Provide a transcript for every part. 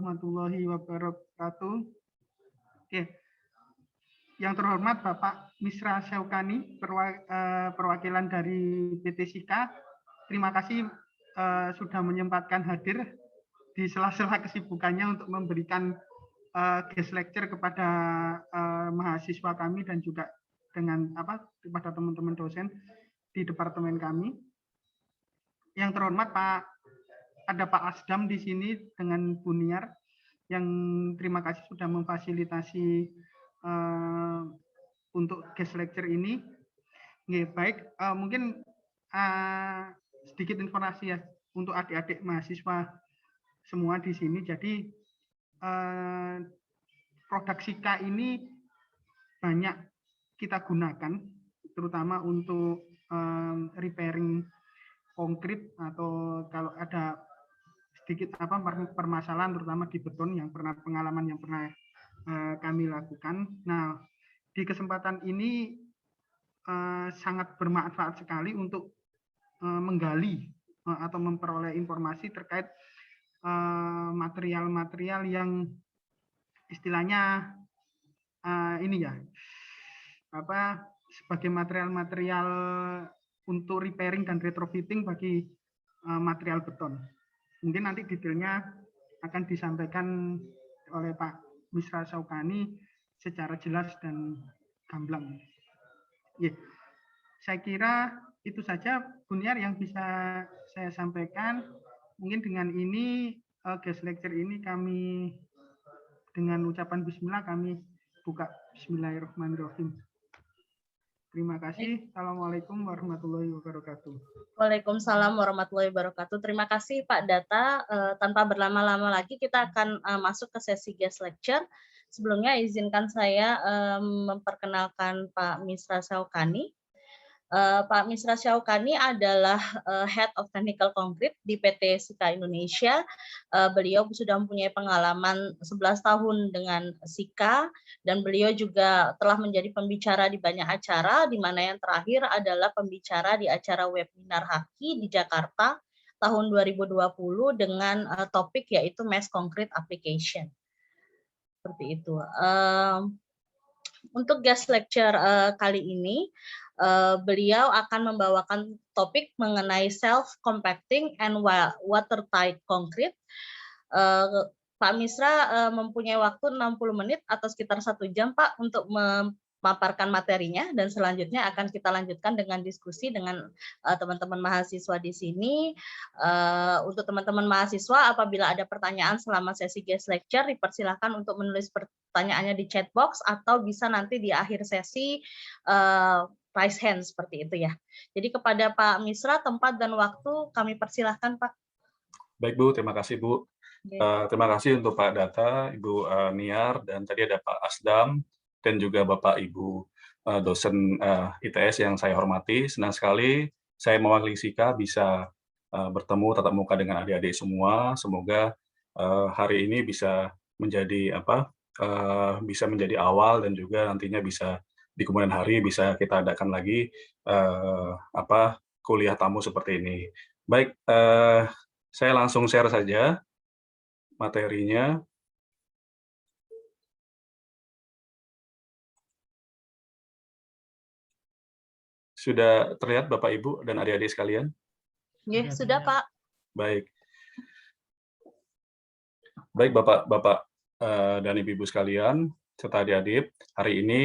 warahmatullahi wabarakatuh. Oke. Yang terhormat Bapak Misra Syaukani, perwakilan dari PT Sika. Terima kasih sudah menyempatkan hadir di sela-sela kesibukannya untuk memberikan guest lecture kepada mahasiswa kami dan juga dengan kepada teman-teman dosen di departemen kami. Yang terhormat ada Pak Asdam di sini dengan Bu Niar yang terima kasih sudah memfasilitasi untuk guest lecture ini. Baik, mungkin sedikit informasi ya untuk adik-adik mahasiswa semua di sini. Jadi produk Sika ini banyak kita gunakan, terutama untuk repairing konkrit atau kalau ada sedikit permasalahan terutama di beton yang pengalaman yang pernah kami lakukan. Nah, di kesempatan ini sangat bermanfaat sekali untuk menggali atau memperoleh informasi terkait material-material yang istilahnya ini ya sebagai material-material untuk repairing dan retrofitting bagi material beton. Mungkin nanti detailnya akan disampaikan oleh Pak Misra Syaukani secara jelas dan gamblang. Ya, saya kira itu saja Buniar yang bisa saya sampaikan. Mungkin dengan ini guest lecture ini kami dengan ucapan bismillah kami buka. Bismillahirrahmanirrahim. Terima kasih. Assalamualaikum warahmatullahi wabarakatuh. Waalaikumsalam warahmatullahi wabarakatuh. Terima kasih Pak Data. Tanpa berlama-lama lagi kita akan masuk ke sesi guest lecture. Sebelumnya izinkan saya memperkenalkan Pak Misra Syaukani. Pak Misra Syaukani adalah Head of Technical Concrete di PT Sika Indonesia. Beliau sudah mempunyai pengalaman 11 tahun dengan Sika dan beliau juga telah menjadi pembicara di banyak acara, di mana yang terakhir adalah pembicara di acara webinar Haki di Jakarta tahun 2020 dengan topik yaitu Mass Concrete Application. Seperti itu. Untuk guest lecture kali ini, beliau akan membawakan topik mengenai self-compacting and watertight concrete. Pak Misra mempunyai waktu 60 menit atau sekitar 1 jam, Pak, untuk memaparkan materinya, dan selanjutnya akan kita lanjutkan dengan diskusi dengan teman-teman mahasiswa di sini. Untuk teman-teman mahasiswa, apabila ada pertanyaan selama sesi guest lecture, dipersilakan untuk menulis pertanyaannya di chat box atau bisa nanti di akhir sesi raise hand seperti itu ya. Jadi kepada Pak Misra, tempat dan waktu kami persilahkan, Pak. Baik Bu, terima kasih Bu. Terima kasih untuk Pak Data, Ibu Niar, dan tadi ada Pak Asdam, dan juga Bapak Ibu dosen ITS yang saya hormati. Senang sekali saya mewakili Sika bisa bertemu tatap muka dengan adik-adik semua. Semoga hari ini bisa menjadi bisa menjadi awal dan juga nantinya bisa di kemudian hari bisa kita adakan lagi kuliah tamu seperti ini. Baik, saya langsung share saja materinya. Sudah terlihat Bapak Ibu dan adik-adik sekalian? Ya, sudah Pak. Baik. Baik Bapak dan Ibu-Ibu sekalian, serta adik-adik, hari ini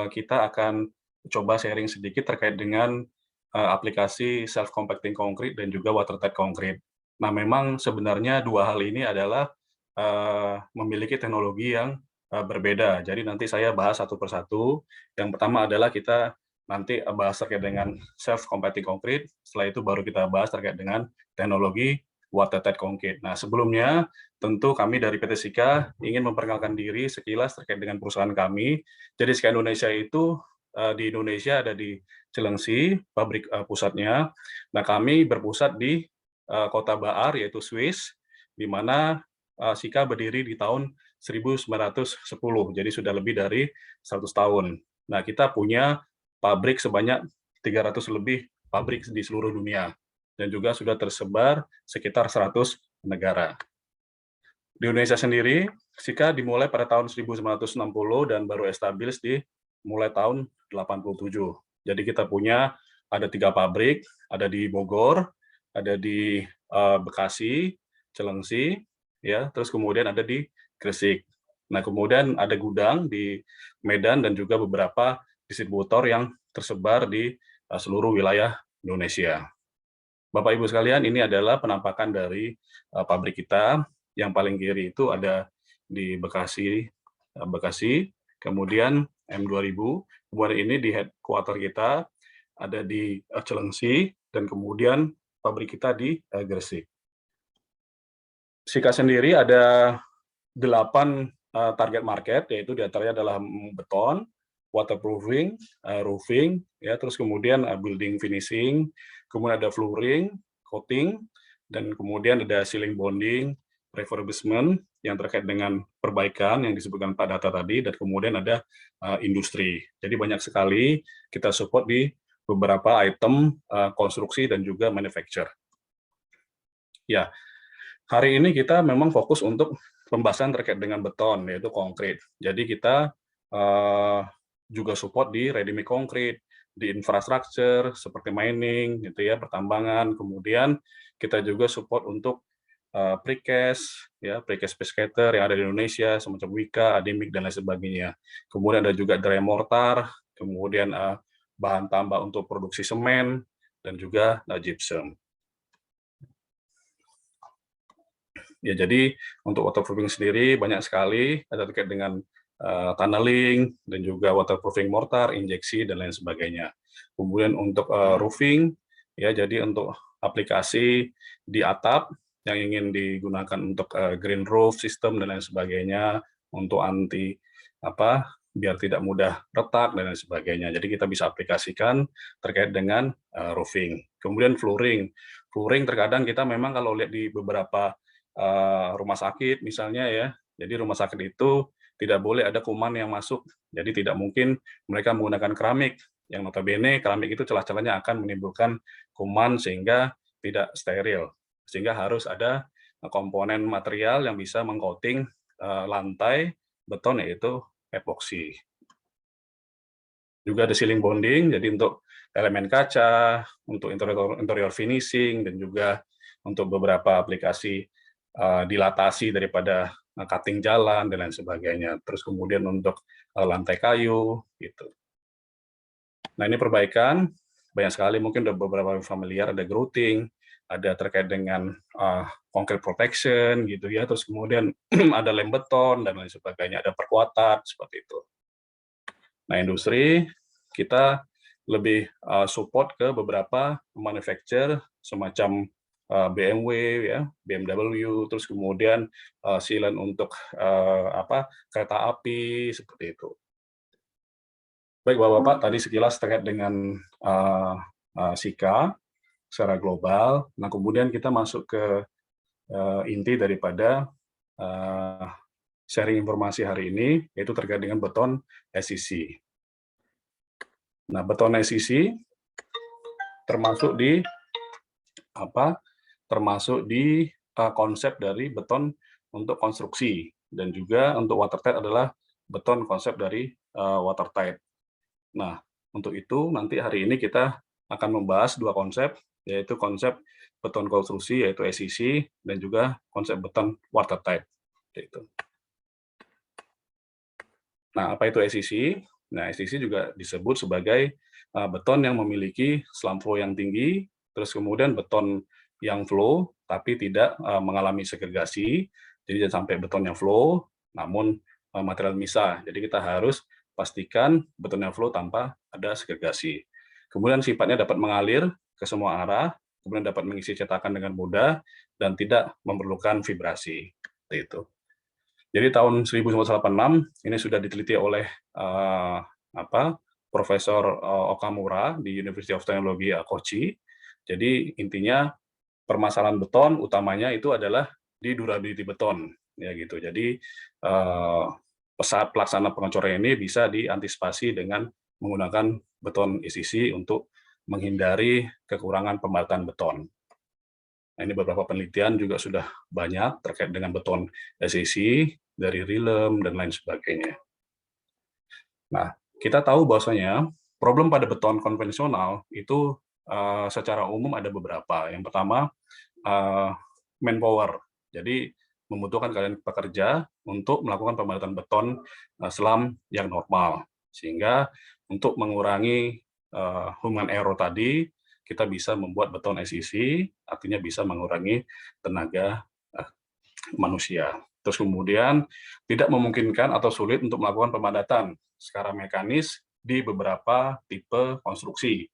kita akan coba sharing sedikit terkait dengan aplikasi self-compacting concrete dan juga watertight concrete. Nah, memang sebenarnya dua hal ini adalah memiliki teknologi yang berbeda. Jadi nanti saya bahas satu persatu. Yang pertama adalah kita nanti bahas terkait dengan self-compacting concrete. Setelah itu baru kita bahas terkait dengan teknologi watertight concrete. Nah, sebelumnya tentu kami dari PT Sika ingin memperkenalkan diri sekilas terkait dengan perusahaan kami. Jadi Sika Indonesia itu di Indonesia ada di Cilengsi, pabrik pusatnya. Nah, kami berpusat di Kota Baar, yaitu Swiss, di mana Sika berdiri di tahun 1910, jadi sudah lebih dari 100 tahun. Nah, kita punya pabrik sebanyak 300 lebih pabrik di seluruh dunia, dan juga sudah tersebar sekitar 100 negara. Di Indonesia sendiri, Sika dimulai pada tahun 1960 dan baru establis di mulai tahun 87. Jadi kita punya ada 3 pabrik, ada di Bogor, ada di Bekasi, Cilengsi, ya, terus kemudian ada di Gresik. Nah, kemudian ada gudang di Medan dan juga beberapa distributor yang tersebar di seluruh wilayah Indonesia. Bapak Ibu sekalian, ini adalah penampakan dari pabrik kita. Yang paling kiri itu ada di Bekasi, kemudian M2000, kemudian ini di headquarter kita ada di Cilengsi, dan kemudian pabrik kita di Gresik. Sika sendiri ada 8 target market, yaitu diantaranya adalah beton, waterproofing, roofing, ya, terus kemudian building finishing, kemudian ada flooring, coating, dan kemudian ada ceiling bonding, refurbishment yang terkait dengan perbaikan yang disebutkan Pak Data tadi, dan kemudian ada industri. Jadi banyak sekali kita support di beberapa item konstruksi dan juga manufacture. Ya, hari ini kita memang fokus untuk pembahasan terkait dengan beton, yaitu konkret. Jadi kita juga support di ready-made concrete, di infrastruktur seperti mining, gitu ya, pertambangan. Kemudian kita juga support untuk precast, ya, precast pescator yang ada di Indonesia, semacam Wika, Adimik, dan lain sebagainya. Kemudian ada juga dry mortar, kemudian bahan tambah untuk produksi semen, dan juga gypsum. Ya, jadi untuk waterproofing sendiri banyak sekali, ada terkait dengan tunneling, dan juga waterproofing mortar, injeksi, dan lain sebagainya. Kemudian untuk roofing, ya, jadi untuk aplikasi di atap yang ingin digunakan untuk green roof system dan lain sebagainya, untuk anti biar tidak mudah retak dan lain sebagainya. Jadi kita bisa aplikasikan terkait dengan roofing. Kemudian flooring. Flooring terkadang kita memang kalau lihat di beberapa rumah sakit misalnya, ya, jadi rumah sakit itu tidak boleh ada kuman yang masuk. Jadi tidak mungkin mereka menggunakan keramik, yang notabene keramik itu celah-celahnya akan menimbulkan kuman sehingga tidak steril. Sehingga harus ada komponen material yang bisa mengcoating lantai beton, yaitu epoksi. Juga ada ceiling bonding, jadi untuk elemen kaca, untuk interior finishing, dan juga untuk beberapa aplikasi dilatasi daripada cutting jalan dan lain sebagainya. Terus kemudian untuk lantai kayu, gitu. Nah, ini perbaikan banyak sekali, mungkin udah beberapa familiar, ada grouting, ada terkait dengan concrete protection, gitu ya. Terus kemudian ada lem beton dan lain sebagainya, ada perkuatan seperti itu. Nah, industri kita lebih support ke beberapa manufacturer semacam BMW, ya, BMW, terus kemudian sealant untuk kereta api, seperti itu. Baik, Bapak-Bapak, tadi sekilas terkait dengan Sika secara global. Nah, kemudian kita masuk ke inti daripada sharing informasi hari ini, yaitu terkait dengan beton SCC. Nah, beton SCC termasuk di konsep dari beton untuk konstruksi, dan juga untuk watertight adalah beton konsep dari watertight. Nah, untuk itu nanti hari ini kita akan membahas 2 konsep, yaitu konsep beton konstruksi, yaitu SCC, dan juga konsep beton watertight. Itu. Nah, apa itu SCC? Nah, SCC juga disebut sebagai beton yang memiliki slump flow yang tinggi, terus kemudian beton yang flow tapi tidak mengalami segregasi. Jadi jangan sampai betonnya flow namun material misah. Jadi kita harus pastikan betonnya flow tanpa ada segregasi. Kemudian sifatnya dapat mengalir ke semua arah, kemudian dapat mengisi cetakan dengan mudah dan tidak memerlukan vibrasi. Seperti itu. Jadi tahun 1986 ini sudah diteliti oleh Profesor Okamura di University of Technology Kochi. Jadi intinya permasalahan beton utamanya itu adalah di durability beton, ya gitu. Jadi pelaksana pengecoran ini bisa diantisipasi dengan menggunakan beton SCC untuk menghindari kekurangan pembatan beton. Nah, ini beberapa penelitian juga sudah banyak terkait dengan beton SCC, dari Rilem, dan lain sebagainya. Nah, kita tahu bahwasanya problem pada beton konvensional itu secara umum ada beberapa. Yang pertama, manpower. Jadi, membutuhkan kalian pekerja untuk melakukan pemadatan beton selam yang normal. Sehingga untuk mengurangi human error tadi, kita bisa membuat beton SCC, artinya bisa mengurangi tenaga manusia. Terus kemudian tidak memungkinkan atau sulit untuk melakukan pemadatan secara mekanis di beberapa tipe konstruksi.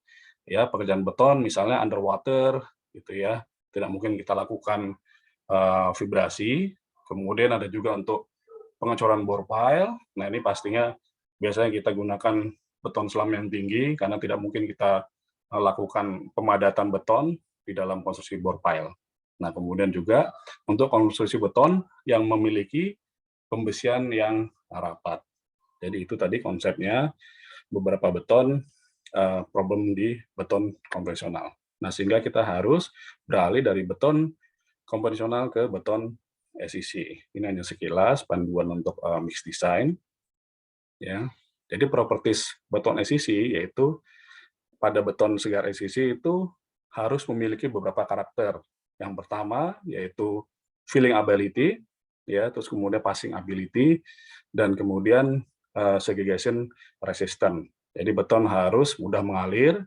Ya, pekerjaan beton misalnya underwater gitu ya, tidak mungkin kita lakukan vibrasi. Kemudian ada juga untuk pengecoran bore pile. Nah, ini pastinya biasanya kita gunakan beton selam yang tinggi karena tidak mungkin kita lakukan pemadatan beton di dalam konstruksi bore pile. Nah, kemudian juga untuk konstruksi beton yang memiliki pembesian yang rapat. Jadi itu tadi konsepnya beberapa beton problem di beton konvensional. Nah, sehingga kita harus beralih dari beton konvensional ke beton SCC. Ini hanya sekilas panduan untuk mix design. Ya. Jadi properties beton SCC yaitu pada beton segar SCC itu harus memiliki beberapa karakter. Yang pertama yaitu filling ability, ya, terus kemudian passing ability, dan kemudian segregation resistant. Jadi beton harus mudah mengalir,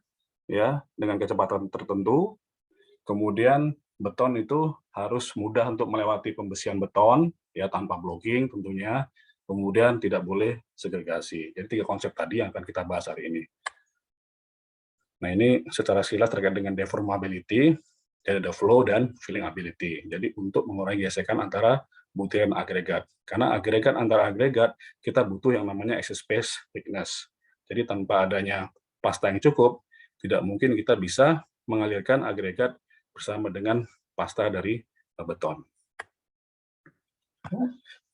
ya, dengan kecepatan tertentu. Kemudian beton itu harus mudah untuk melewati pembesian beton, ya, tanpa blocking tentunya. Kemudian tidak boleh segregasi. Jadi 3 konsep tadi yang akan kita bahas hari ini. Nah, ini secara sekilas terkait dengan deformability, ada flow dan filling ability. Jadi untuk mengurangi gesekan antara butiran agregat. Karena agregat antara agregat, kita butuh yang namanya excess space thickness. Jadi tanpa adanya pasta yang cukup, tidak mungkin kita bisa mengalirkan agregat bersama dengan pasta dari beton.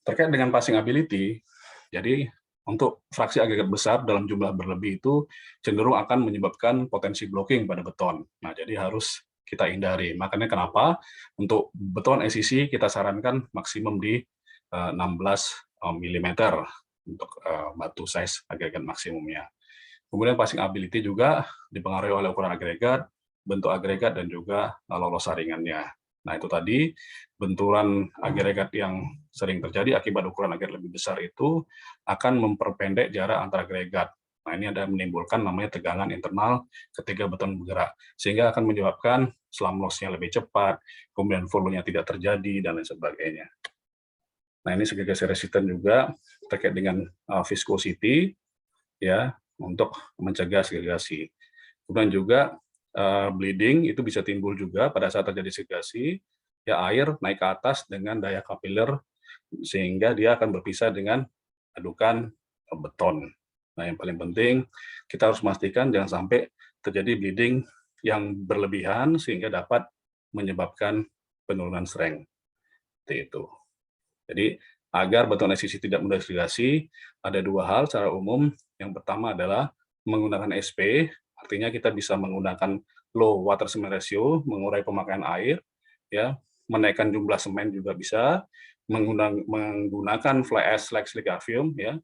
Terkait dengan passing ability, jadi untuk fraksi agregat besar dalam jumlah berlebih itu cenderung akan menyebabkan potensi blocking pada beton. Nah, jadi harus kita hindari. Makanya kenapa untuk beton SCC kita sarankan maksimum di 16 mm untuk batu size agregat maksimumnya. Kemudian passing ability juga dipengaruhi oleh ukuran agregat, bentuk agregat, dan juga lolos saringannya. Nah, itu tadi benturan agregat yang sering terjadi akibat ukuran agregat lebih besar itu akan memperpendek jarak antara agregat. Nah, ini ada menimbulkan namanya tegangan internal ketika beton bergerak, sehingga akan menyebabkan slam loss-nya lebih cepat, kemudian flow-nya tidak terjadi, dan lain sebagainya. Nah, ini segregasi resisten juga terkait dengan viscosity, ya, untuk mencegah segregasi. Kemudian juga bleeding itu bisa timbul juga pada saat terjadi segregasi, ya, air naik ke atas dengan daya kapiler sehingga dia akan berpisah dengan adukan beton. Nah, yang paling penting kita harus memastikan jangan sampai terjadi bleeding yang berlebihan sehingga dapat menyebabkan penurunan strength. Seperti itu. Jadi agar beton SCC tidak mudah segregasi, ada 2 hal secara umum. Yang pertama adalah menggunakan SP, artinya kita bisa menggunakan low water cement ratio, mengurai pemakaian air, ya, menaikkan jumlah semen juga bisa, menggunakan fly ash like silicavium, ya,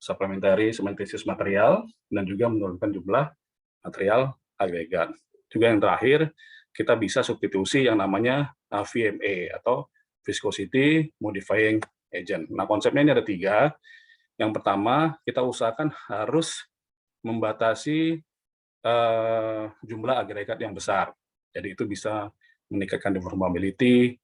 supplementary cementitious material, dan juga menurunkan jumlah material agregat. Juga yang terakhir, kita bisa substitusi yang namanya VMA atau viscosity modifying agent. Nah, konsepnya ini ada 3. Yang pertama, kita usahakan harus membatasi jumlah agregat yang besar. Jadi itu bisa meningkatkan deformability,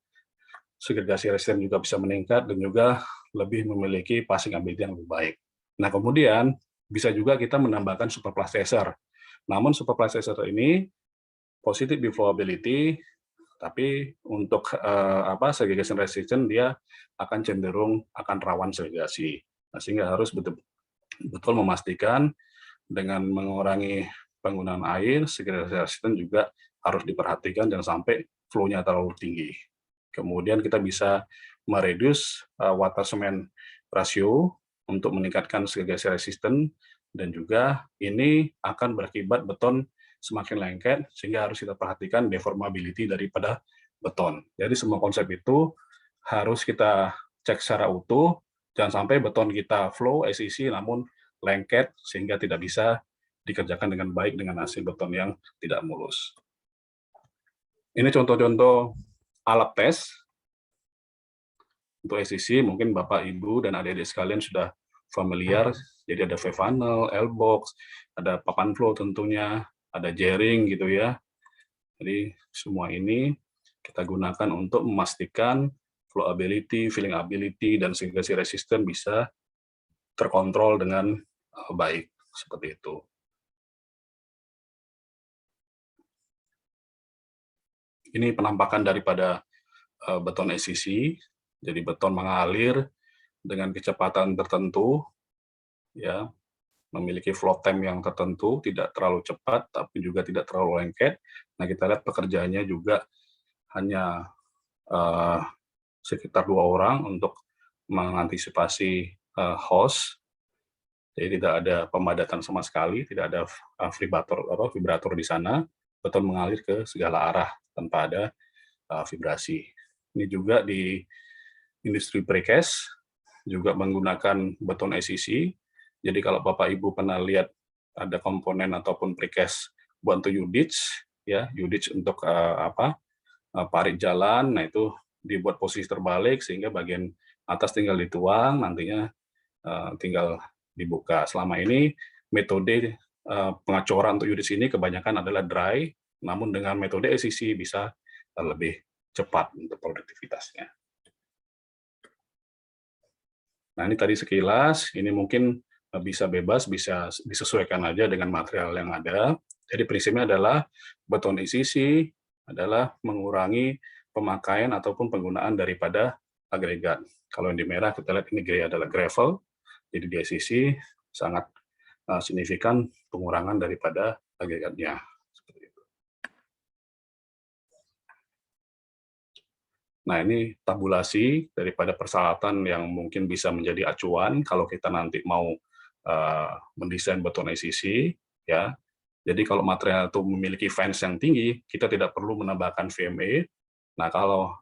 segregasi resisten juga bisa meningkat, dan juga lebih memiliki passing ability yang lebih baik. Nah, kemudian bisa juga kita menambahkan superplasticizer. Namun superplasticizer ini positive deformability, tapi untuk segregation resistant dia akan cenderung akan rawan segregasi. Nah, sehingga harus betul memastikan dengan mengurangi penggunaan air, segregasi resistant juga harus diperhatikan jangan sampai flow-nya terlalu tinggi. Kemudian kita bisa mereduce water cement ratio untuk meningkatkan segregasi resistant, dan juga ini akan berakibat beton semakin lengket, sehingga harus kita perhatikan deformability daripada beton. Jadi semua konsep itu harus kita cek secara utuh, jangan sampai beton kita flow, SEC, namun lengket sehingga tidak bisa dikerjakan dengan baik dengan hasil beton yang tidak mulus. Ini contoh-contoh alat tes untuk SEC, mungkin Bapak, Ibu, dan adik-adik sekalian sudah familiar. Jadi ada V-funnel, L-box, ada papan flow tentunya, ada jaring gitu ya. Jadi semua ini kita gunakan untuk memastikan flowability, filling ability, dan segregasi resisten bisa terkontrol dengan baik, seperti itu. Ini penampakan daripada beton SEC. Jadi beton mengalir dengan kecepatan tertentu, ya, memiliki flow time yang tertentu, tidak terlalu cepat, tapi juga tidak terlalu lengket. Nah, kita lihat pekerjaannya juga hanya sekitar 2 orang untuk mengantisipasi hose. Jadi tidak ada pemadatan sama sekali, tidak ada vibrator di sana. Beton mengalir ke segala arah tanpa ada vibrasi. Ini juga di industri precast juga menggunakan beton SEC. Jadi kalau Bapak Ibu pernah lihat ada komponen ataupun precast buat untuk udits, ya, udits untuk parit jalan, nah itu dibuat posisi terbalik sehingga bagian atas tinggal dituang, nantinya tinggal dibuka. Selama ini metode pengacoran untuk udits ini kebanyakan adalah dry, namun dengan metode SEC bisa lebih cepat untuk produktivitasnya. Nah, ini tadi sekilas, ini mungkin bisa bebas, bisa disesuaikan aja dengan material yang ada. Jadi prinsipnya adalah beton SEC adalah mengurangi pemakaian ataupun penggunaan daripada agregat. Kalau yang di merah kita lihat ini adalah gravel, jadi di SEC sangat signifikan pengurangan daripada agregatnya. Nah, ini tabulasi daripada persyaratan yang mungkin bisa menjadi acuan kalau kita nanti mau mendesain beton SEC, ya. Jadi kalau material itu memiliki fans yang tinggi, kita tidak perlu menambahkan VME. Nah, kalau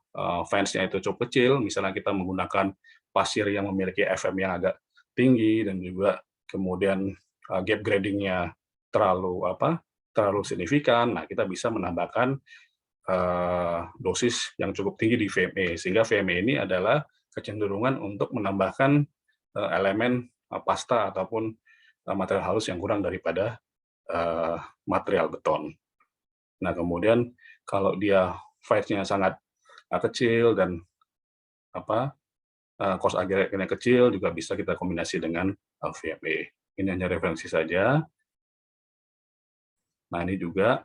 fansnya itu cukup kecil, misalnya kita menggunakan pasir yang memiliki FM yang agak tinggi dan juga kemudian gap grading-nya terlalu signifikan, nah kita bisa menambahkan dosis yang cukup tinggi di VME, sehingga VME ini adalah kecenderungan untuk menambahkan elemen pasta ataupun material halus yang kurang daripada material beton. Nah, kemudian kalau dia faiz-nya sangat kecil dan cost agregatnya kecil, juga bisa kita kombinasi dengan VME. Ini hanya referensi saja. Nah, ini juga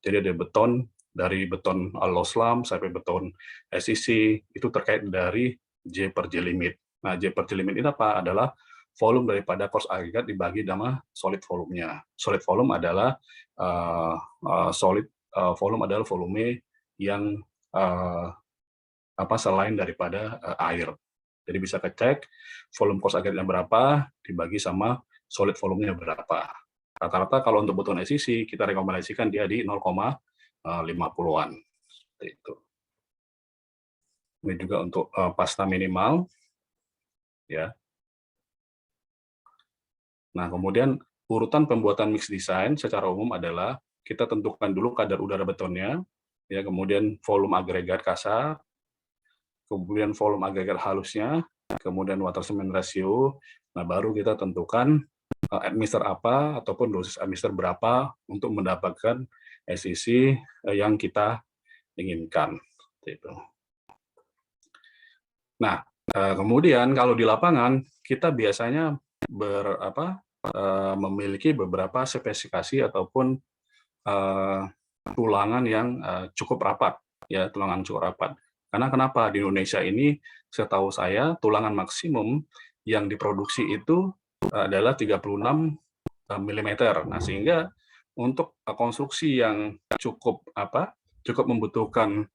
jadi ada beton, dari beton Loslam sampai beton SEC itu terkait dari J per J limit. Nah, J per J limit ini apa? Adalah volume daripada cost agregat dibagi sama solid volume-nya. Solid volume adalah volume yang selain daripada air. Jadi bisa kecek volume cost agregatnya berapa dibagi sama solid volumenya berapa. Rata-rata kalau untuk beton SEC kita rekomendasikan dia di 0,50-an. Seperti itu. Ini juga untuk pasta minimal, ya. Nah, kemudian urutan pembuatan mix design secara umum adalah kita tentukan dulu kadar udara betonnya, ya, kemudian volume agregat kasar, kemudian volume agregat halusnya, kemudian water cement ratio. Nah, baru kita tentukan admixture apa ataupun dosis admixture berapa untuk mendapatkan SEC yang kita inginkan. Gitu. Nah, kemudian kalau di lapangan kita biasanya memiliki beberapa spesifikasi ataupun tulangan yang cukup rapat, ya, tulangan cukup rapat. Karena kenapa di Indonesia ini, setahu saya tulangan maksimum yang diproduksi itu adalah 36 mm. Nah, sehingga untuk konstruksi yang cukup membutuhkan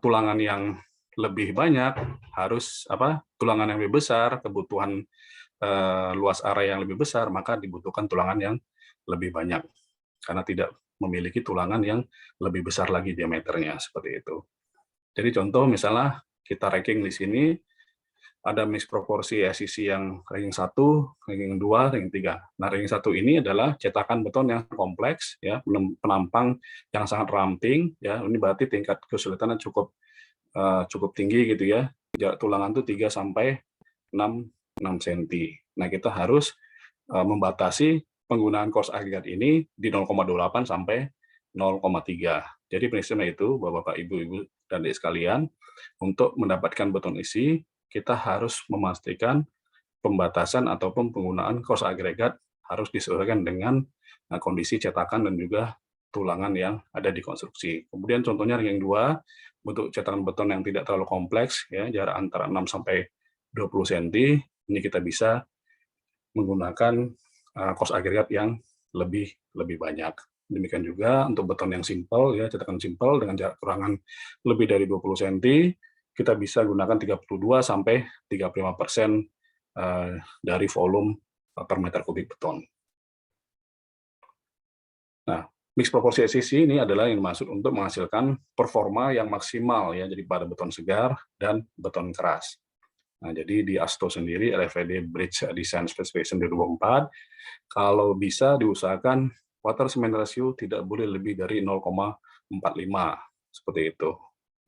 tulangan yang lebih banyak, harus tulangan yang lebih besar, kebutuhan luas area yang lebih besar, maka dibutuhkan tulangan yang lebih banyak karena tidak memiliki tulangan yang lebih besar lagi diameternya, seperti itu. Jadi contoh misalnya kita ranking di sini, ada mix proporsi SCC yang ranking 1, ranking 2, ranking 3. Nah, ranking 1 ini adalah cetakan beton yang kompleks, ya, penampang yang sangat ramping, ya. Ini berarti tingkat kesulitannya cukup tinggi gitu ya. Jarak tulangan itu 3 sampai 6 cm. Nah, kita harus membatasi penggunaan coarse agregat ini di 0,28 sampai 0,3. Jadi prinsipnya itu, Bapak, Ibu, dan adik sekalian, untuk mendapatkan beton isi, kita harus memastikan pembatasan ataupun penggunaan coarse agregat harus disesuaikan dengan kondisi cetakan dan juga tulangan yang ada di konstruksi. Kemudian contohnya ranking 2, bentuk cetakan beton yang tidak terlalu kompleks, ya, jarak antara 6 sampai 20 cm, ini kita bisa menggunakan coarse agregat yang lebih banyak. Demikian juga untuk beton yang simpel, ya, cetakan simpel dengan jarak tulangan lebih dari 20 cm, kita bisa gunakan 32 sampai 35% dari volume per meter kubik beton. Nah, mix proporsi SCC ini adalah yang dimaksud untuk menghasilkan performa yang maksimal, ya, jadi pada beton segar dan beton keras. Nah, jadi di ASTO sendiri, RFID Bridge Design Specification 2004, kalau bisa diusahakan water cement ratio tidak boleh lebih dari 0,45, seperti itu.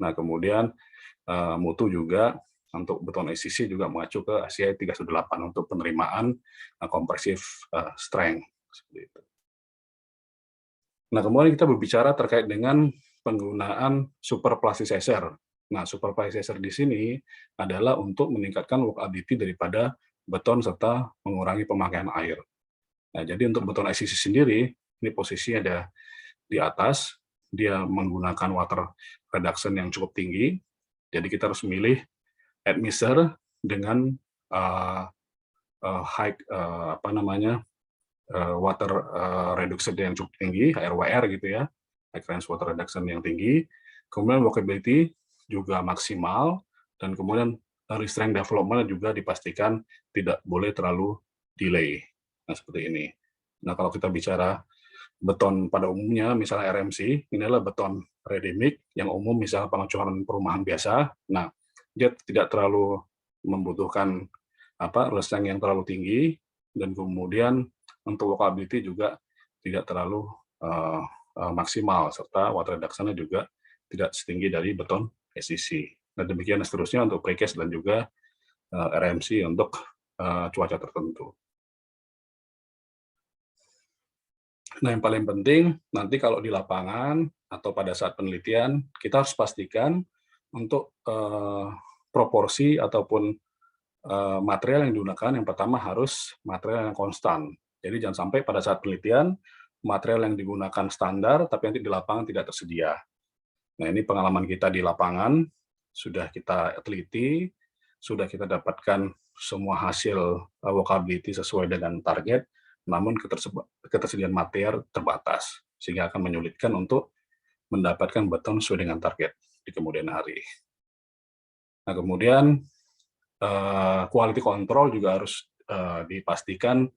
Nah, kemudian mutu juga untuk beton SCC juga mengacu ke ASCI 318 untuk penerimaan compressive strength, seperti itu. Nah, kemudian kita berbicara terkait dengan penggunaan super plasticizer. Nah, super plasticizer di sini adalah untuk meningkatkan workability daripada beton serta mengurangi pemakaian air. Nah, jadi untuk beton SCC sendiri, ini posisinya ada di atas, dia menggunakan water reduction yang cukup tinggi, jadi kita harus memilih admixture dengan water reduction yang cukup tinggi, HRWR gitu ya, high range water reduction yang tinggi, kemudian workability juga maksimal, dan kemudian restraint development juga dipastikan tidak boleh terlalu delay. Nah, seperti ini. Nah, kalau kita bicara beton pada umumnya, misalnya RMC, ini adalah beton ready mix yang umum, misalnya pengecoran perumahan biasa. Nah, dia tidak terlalu membutuhkan restraint yang terlalu tinggi, dan kemudian untuk workability juga tidak terlalu maksimal, serta water reduction-nya juga tidak setinggi dari beton SCC. Nah, demikian seterusnya untuk precast dan juga RMC untuk cuaca tertentu. Nah, yang paling penting nanti kalau di lapangan atau pada saat penelitian, kita harus pastikan untuk proporsi ataupun material yang digunakan, yang pertama harus material yang konstan. Jadi jangan sampai pada saat penelitian, material yang digunakan standar, tapi nanti di lapangan tidak tersedia. Nah, ini pengalaman kita di lapangan, sudah kita teliti, sudah kita dapatkan semua hasil workability sesuai dengan target, namun ketersediaan material terbatas, sehingga akan menyulitkan untuk mendapatkan beton sesuai dengan target di kemudian hari. Nah, kemudian quality control juga harus dipastikan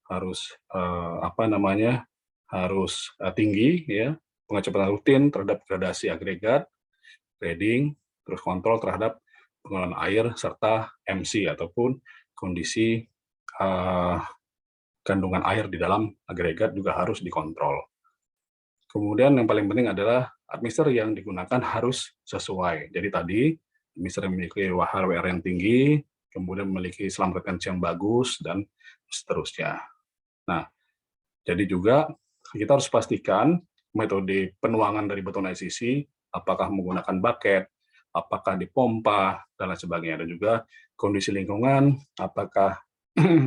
harus harus tinggi, ya, pengecekan rutin terhadap gradasi agregat, grading, terus kontrol terhadap pengelolaan air serta MC ataupun kondisi kandungan air di dalam agregat juga harus dikontrol. Kemudian yang paling penting adalah admixture yang digunakan harus sesuai. Jadi tadi admixture yang memiliki HRWR yang tinggi, kemudian memiliki selam retensi yang bagus, dan seterusnya. Nah, jadi juga kita harus pastikan metode penuangan dari beton SCC, apakah menggunakan bucket, apakah dipompa, dan lain sebagainya. Dan juga kondisi lingkungan, apakah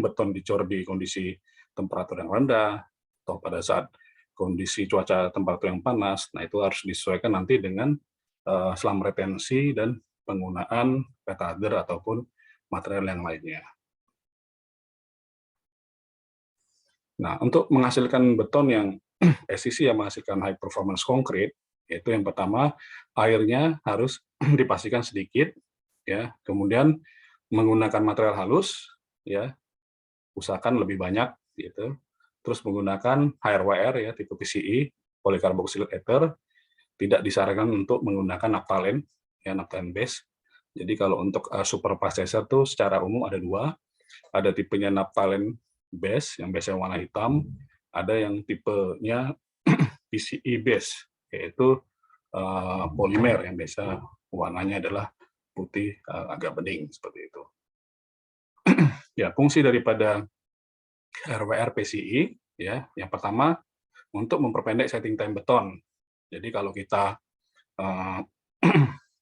beton dicor di kondisi temperatur yang rendah, atau pada saat kondisi cuaca temperatur yang panas. Nah, itu harus disesuaikan nanti dengan selam retensi dan penggunaan petader ataupun material yang lainnya. Nah, untuk menghasilkan beton yang SCC yang menghasilkan high performance concrete, yaitu yang pertama, airnya harus dipastikan sedikit, ya. Kemudian menggunakan material halus, ya, usahakan lebih banyak, gitu. Terus menggunakan HRWR, ya, tipe PCE, polycarboxylate ether, tidak disarankan untuk menggunakan naphthalene, ya, naphthalene base. Jadi kalau untuk super processor tuh secara umum ada dua, ada tipenya naphthalene base yang biasanya warna hitam, ada yang tipenya PCI base, yaitu polimer yang biasa warnanya adalah putih agak bening seperti itu. Ya, fungsi daripada RWR PCI ya, yang pertama untuk memperpendek setting time beton. Jadi kalau kita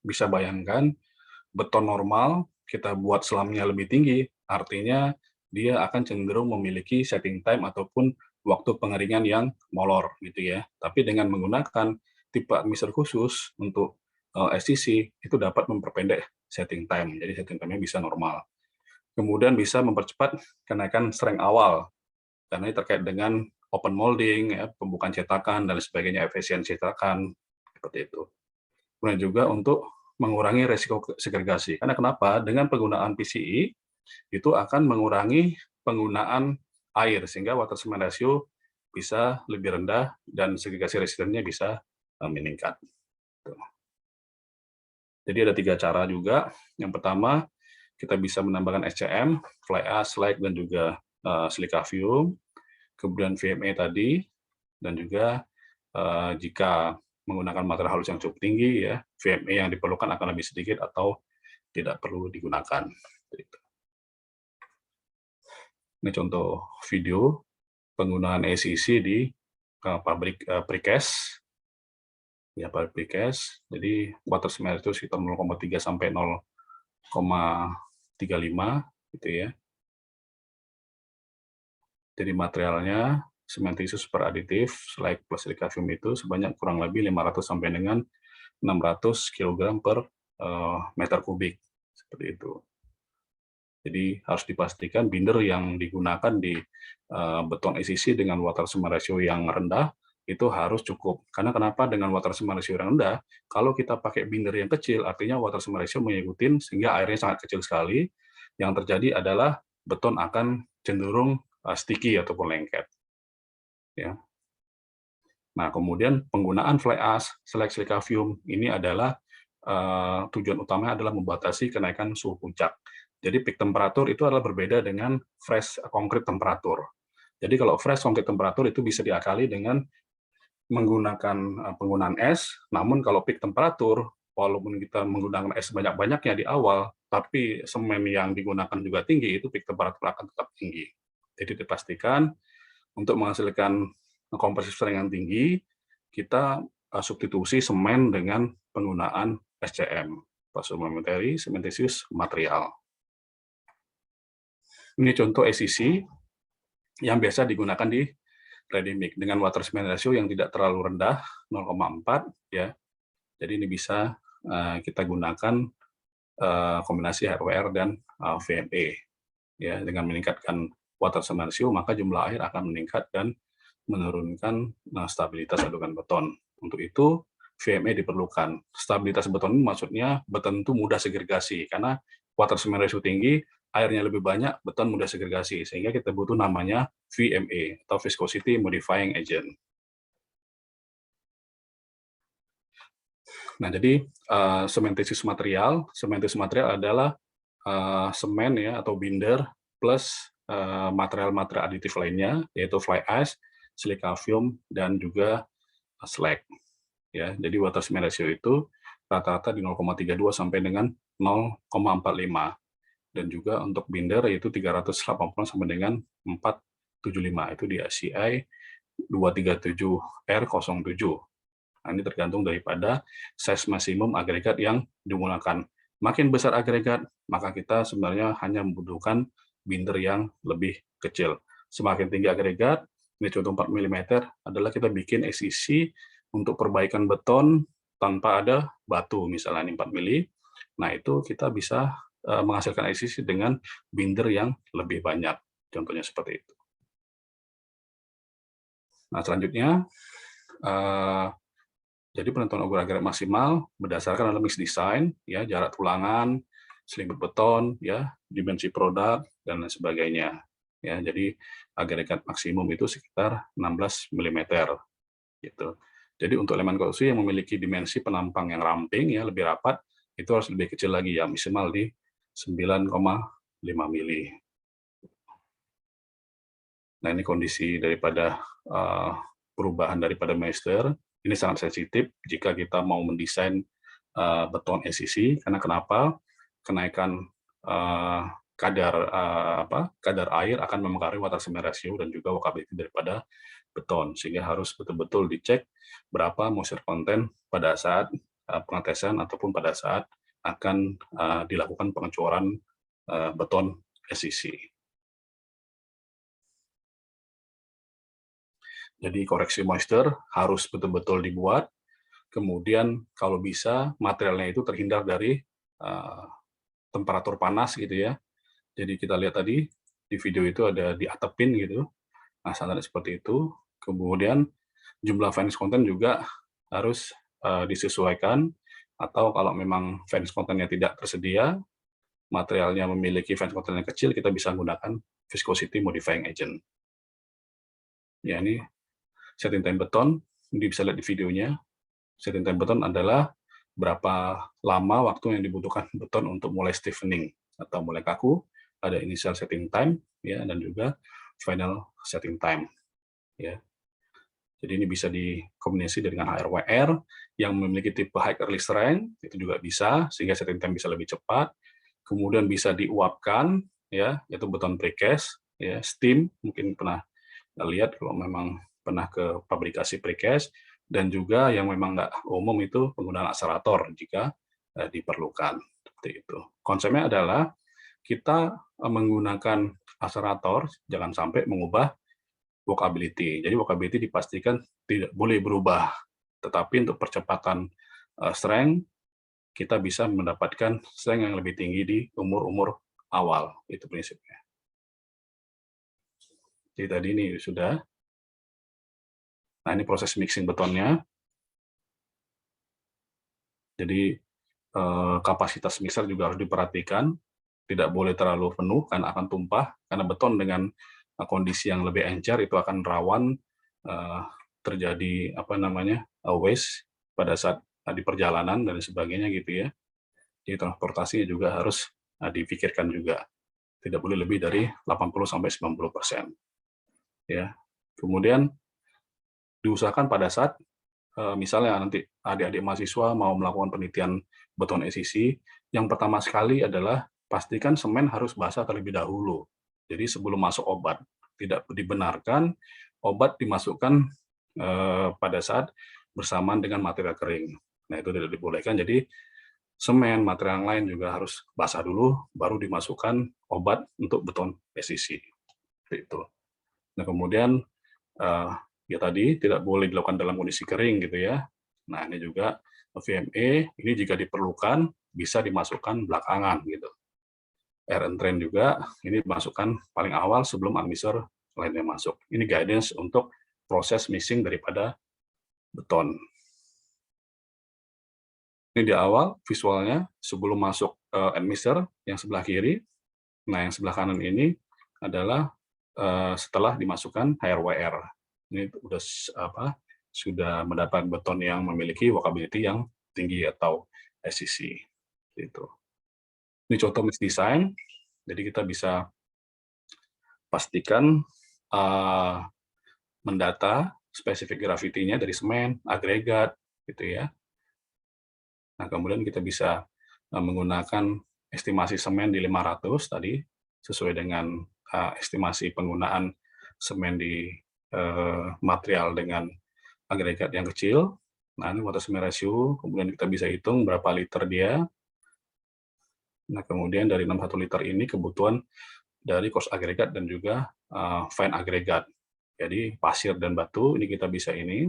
bisa bayangkan beton normal kita buat selamnya lebih tinggi, artinya dia akan cenderung memiliki setting time ataupun waktu pengeringan yang molor gitu ya. Tapi dengan menggunakan tipe admixture khusus untuk SCC itu dapat memperpendek setting time. Jadi setting time-nya bisa normal. Kemudian bisa mempercepat kenaikan strength awal karena ini terkait dengan open molding, ya, pembukaan cetakan dan sebagainya, efisiensi cetakan seperti itu. Kemudian juga untuk mengurangi resiko segregasi. Karena kenapa? Dengan penggunaan PCI itu akan mengurangi penggunaan air sehingga water cement ratio bisa lebih rendah dan segregasi resistennya bisa meningkat. Jadi ada 3 cara juga. Yang pertama, kita bisa menambahkan SCM, fly ash, slag, dan juga silikavium, kemudian VME tadi, dan juga jika menggunakan material halus yang cukup tinggi, ya VME yang diperlukan akan lebih sedikit atau tidak perlu digunakan. Ini contoh video penggunaan ACC di pabrik precast. Ya, pabrik precast. Jadi water cement itu sekitar 0,3 sampai 0,35 gitu ya. Jadi materialnya cementitious super aditif, slag plus silikavium itu sebanyak kurang lebih 500 sampai dengan 600 kg per meter kubik, seperti itu. Jadi harus dipastikan binder yang digunakan di beton ACC dengan water cement ratio yang rendah itu harus cukup. Karena kenapa? Dengan water cement ratio yang rendah, kalau kita pakai binder yang kecil, artinya water cement ratio mengikuti sehingga airnya sangat kecil sekali. Yang terjadi adalah beton akan cenderung sticky ataupun lengket. Ya. Nah, kemudian penggunaan fly ash, slag, silikavium ini adalah tujuan utamanya adalah membatasi kenaikan suhu puncak. Jadi peak temperatur itu adalah berbeda dengan fresh concrete temperatur. Jadi kalau fresh concrete temperatur itu bisa diakali dengan menggunakan penggunaan es, namun kalau peak temperatur, walaupun kita menggunakan es banyak-banyaknya di awal, tapi semen yang digunakan juga tinggi, itu peak temperatur akan tetap tinggi. Jadi dipastikan untuk menghasilkan kompresif strength yang tinggi, kita substitusi semen dengan penggunaan SCM, supplementary cementitious material. Ini contoh ACC yang biasa digunakan di ready mix dengan water cement ratio yang tidak terlalu rendah, 0,4 ya. Jadi ini bisa kita gunakan kombinasi RWR dan VME ya, dengan meningkatkan water cement ratio maka jumlah air akan meningkat dan menurunkan stabilitas adukan beton. Untuk itu VME diperlukan. Stabilitas beton ini maksudnya beton itu mudah segregasi karena water cement ratio tinggi, airnya lebih banyak, beton mudah segregasi sehingga kita butuh namanya VMA atau viscosity modifying agent. Nah, jadi cementitious material adalah semen ya atau binder plus material-material aditif lainnya yaitu fly ash, silikavium dan juga slag. Ya, jadi water cement ratio itu rata-rata di 0,32 sampai dengan 0,45 dan juga untuk binder yaitu 380 sampai dengan 475 itu di ACI 237R07. Nah, ini tergantung daripada size maksimum agregat yang digunakan. Makin besar agregat, maka kita sebenarnya hanya membutuhkan binder yang lebih kecil. Semakin tinggi agregat, ini contoh 4 mm adalah kita bikin ACC untuk perbaikan beton tanpa ada batu, misalnya ini 4 mm. Nah, itu kita bisa menghasilkan ACC dengan binder yang lebih banyak. Contohnya seperti itu. Nah, selanjutnya, jadi penentuan ukur agregat maksimal berdasarkan dalam mix design, ya, jarak tulangan, selimut beton, ya, dimensi produk, dan lain sebagainya. Ya, jadi agregat maksimum itu sekitar 16 mm. Gitu. Jadi untuk elemen konstruksi yang memiliki dimensi penampang yang ramping, ya, lebih rapat, itu harus lebih kecil lagi ya, maksimal di 9,5 mili. Nah, ini kondisi daripada perubahan daripada master. Ini sangat sensitif jika kita mau mendesain beton SCC, karena kenapa? Kenaikan kadar air akan mempengaruhi water cement ratio dan juga workability daripada beton, sehingga harus betul-betul dicek berapa moisture content pada saat pengetesan ataupun pada saat akan dilakukan pengecoran beton SCC. Jadi koreksi moisture harus betul-betul dibuat. Kemudian kalau bisa materialnya itu terhindar dari temperatur panas gitu ya. Jadi kita lihat tadi di video itu ada diatepin gitu. Nah, standar seperti itu. Kemudian jumlah finish content juga harus disesuaikan, atau kalau memang finish content-nya tidak tersedia, materialnya memiliki finish content yang kecil, kita bisa menggunakan viscosity modifying agent. Ya, ini setting time beton, ini bisa lihat di videonya. Setting time beton adalah berapa lama waktu yang dibutuhkan beton untuk mulai stiffening atau mulai kaku. Ada initial setting time ya, dan juga final setting time ya. Jadi ini bisa dikombinasi dengan HRWR yang memiliki tipe high early strength, itu juga bisa, sehingga setting time bisa lebih cepat. Kemudian bisa diuapkan ya, yaitu beton precast ya, steam, mungkin pernah lihat kalau memang pernah ke pabrikasi precast, dan juga yang memang nggak umum itu penggunaan acelerator jika diperlukan. Seperti itu. Konsepnya adalah kita menggunakan acelerator jangan sampai mengubah workability. Jadi workability dipastikan tidak boleh berubah, tetapi untuk percepatan strength kita bisa mendapatkan strength yang lebih tinggi di umur-umur awal. Itu prinsipnya. Jadi tadi ini sudah. Nah, ini proses mixing betonnya. Jadi kapasitas mixer juga harus diperhatikan. Tidak boleh terlalu penuh karena akan tumpah. Karena beton dengan kondisi yang lebih encer itu akan rawan terjadi waste pada saat di perjalanan dan sebagainya gitu ya. Jadi transportasinya juga harus dipikirkan juga. Tidak boleh lebih dari 80-90%. Ya. Kemudian diusahakan pada saat misalnya nanti adik-adik mahasiswa mau melakukan penelitian beton SCC, yang pertama sekali adalah pastikan semen harus basah terlebih dahulu. Jadi sebelum masuk obat, tidak dibenarkan obat dimasukkan pada saat bersamaan dengan material kering. Nah, itu tidak dibolehkan. Jadi semen, material yang lain juga harus basah dulu, baru dimasukkan obat untuk beton SCC. Itu. Nah, kemudian ya tadi tidak boleh dilakukan dalam kondisi kering gitu ya. Nah, ini juga VME, ini jika diperlukan bisa dimasukkan belakangan gitu. Air and train juga ini dimasukkan paling awal sebelum admixer lainnya masuk. Ini guidance untuk proses mixing daripada beton. Ini di awal visualnya sebelum masuk admixer yang sebelah kiri. Nah, yang sebelah kanan ini adalah setelah dimasukkan HRWR. Ini sudah mendapat beton yang memiliki workability yang tinggi atau SCC. Gitu. Ini contoh mix design, jadi kita bisa pastikan mendata spesifik gravity-nya dari semen, agregat, gitu ya. Nah, kemudian kita bisa menggunakan estimasi semen di 500 tadi, sesuai dengan estimasi penggunaan semen di material dengan agregat yang kecil. Nah, ini water cement ratio, kemudian kita bisa hitung berapa liter dia. Nah, kemudian dari 61 liter ini kebutuhan dari coarse agregat dan juga fine agregat. Jadi pasir dan batu ini kita bisa ini.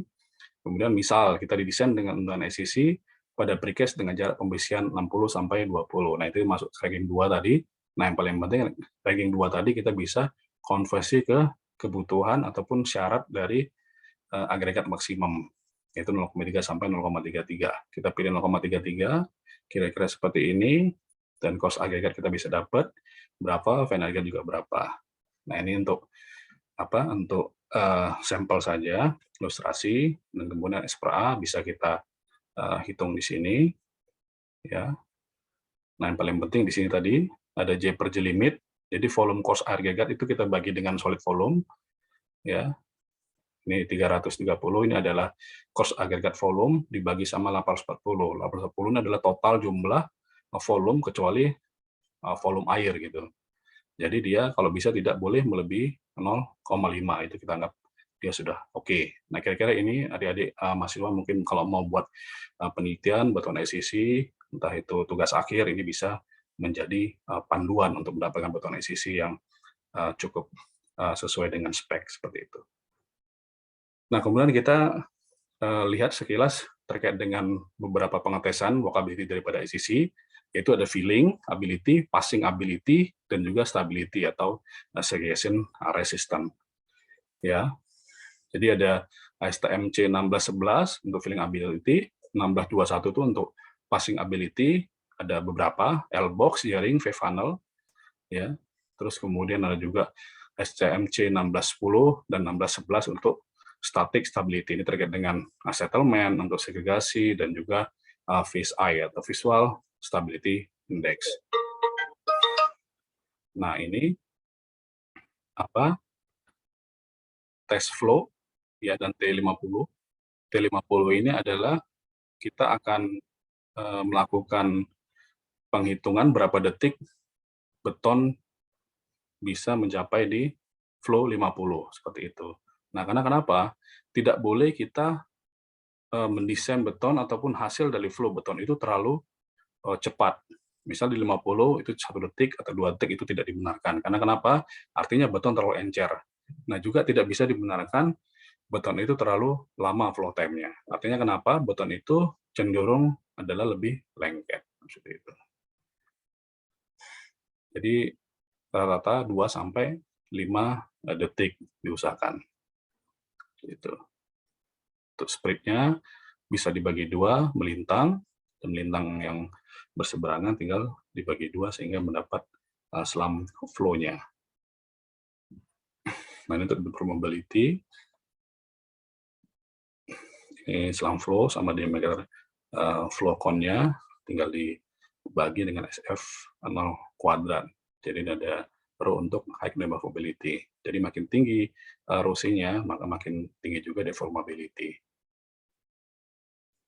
Kemudian misal kita didesain dengan unggahan SCC pada precast dengan jarak pembesian 60-20. Nah, itu masuk ranking 2 tadi. Nah, yang paling penting ranking 2 tadi kita bisa konversi ke kebutuhan ataupun syarat dari agregat maksimum, yaitu 0,3 sampai 0,33. Kita pilih 0,33, kira-kira seperti ini, dan cost agregat kita bisa dapat berapa, fine agregat juga berapa. Nah, ini untuk sampel saja, ilustrasi, dan kemudian S per A bisa kita hitung di sini, ya. Nah, yang paling penting di sini tadi ada J per J limit. Jadi volume coarse agregat itu kita bagi dengan solid volume, ya. Ini 330, ini adalah coarse agregat volume dibagi sama 840. 840 ini adalah total jumlah volume kecuali volume air gitu. Jadi dia kalau bisa tidak boleh melebihi 0,5, itu kita anggap dia sudah oke. Nah, kira-kira ini adik-adik mahasiswa mungkin kalau mau buat penelitian, buat SCC, entah itu tugas akhir, ini bisa menjadi panduan untuk mendapatkan beton SCC yang cukup sesuai dengan spek seperti itu. Nah, kemudian kita lihat sekilas terkait dengan beberapa pengetesan walkability daripada SCC, yaitu ada filling ability, passing ability, dan juga stability atau segregation resistant. Ya, jadi ada STMC 1611 untuk filling ability, 1621 itu untuk passing ability, ada beberapa L-box, jaring, V-funnel, ya. Terus kemudian ada juga SCMC 1610 dan 1611 untuk static stability, ini terkait dengan settlement, untuk segregasi, dan juga VSI atau Visual Stability Index. Nah, ini test flow ya, dan T50. T50 ini adalah kita akan melakukan penghitungan berapa detik beton bisa mencapai di flow 50 seperti itu. Nah, karena kenapa? Tidak boleh kita mendesain beton ataupun hasil dari flow beton itu terlalu cepat. Misal di 50 itu 1 detik atau 2 detik itu tidak dibenarkan. Karena kenapa? Artinya beton terlalu encer. Nah, juga tidak bisa dibenarkan beton itu terlalu lama flow time-nya. Artinya kenapa? Beton itu cenderung adalah lebih lengket. Seperti itu. Jadi rata-rata 2 sampai 5 detik diusahakan. Gitu. Untuk sprintnya bisa dibagi 2, melintang, dan melintang yang berseberangan tinggal dibagi 2 sehingga mendapat slam flow-nya. Nah, ini untuk permeability. Ini slam flow sama diameter flow cone-nya tinggal dibagi dengan SF 0 kuadrat. Jadi ini ada rho untuk high deformability. Jadi makin tinggi rho-nya, maka makin tinggi juga deformability.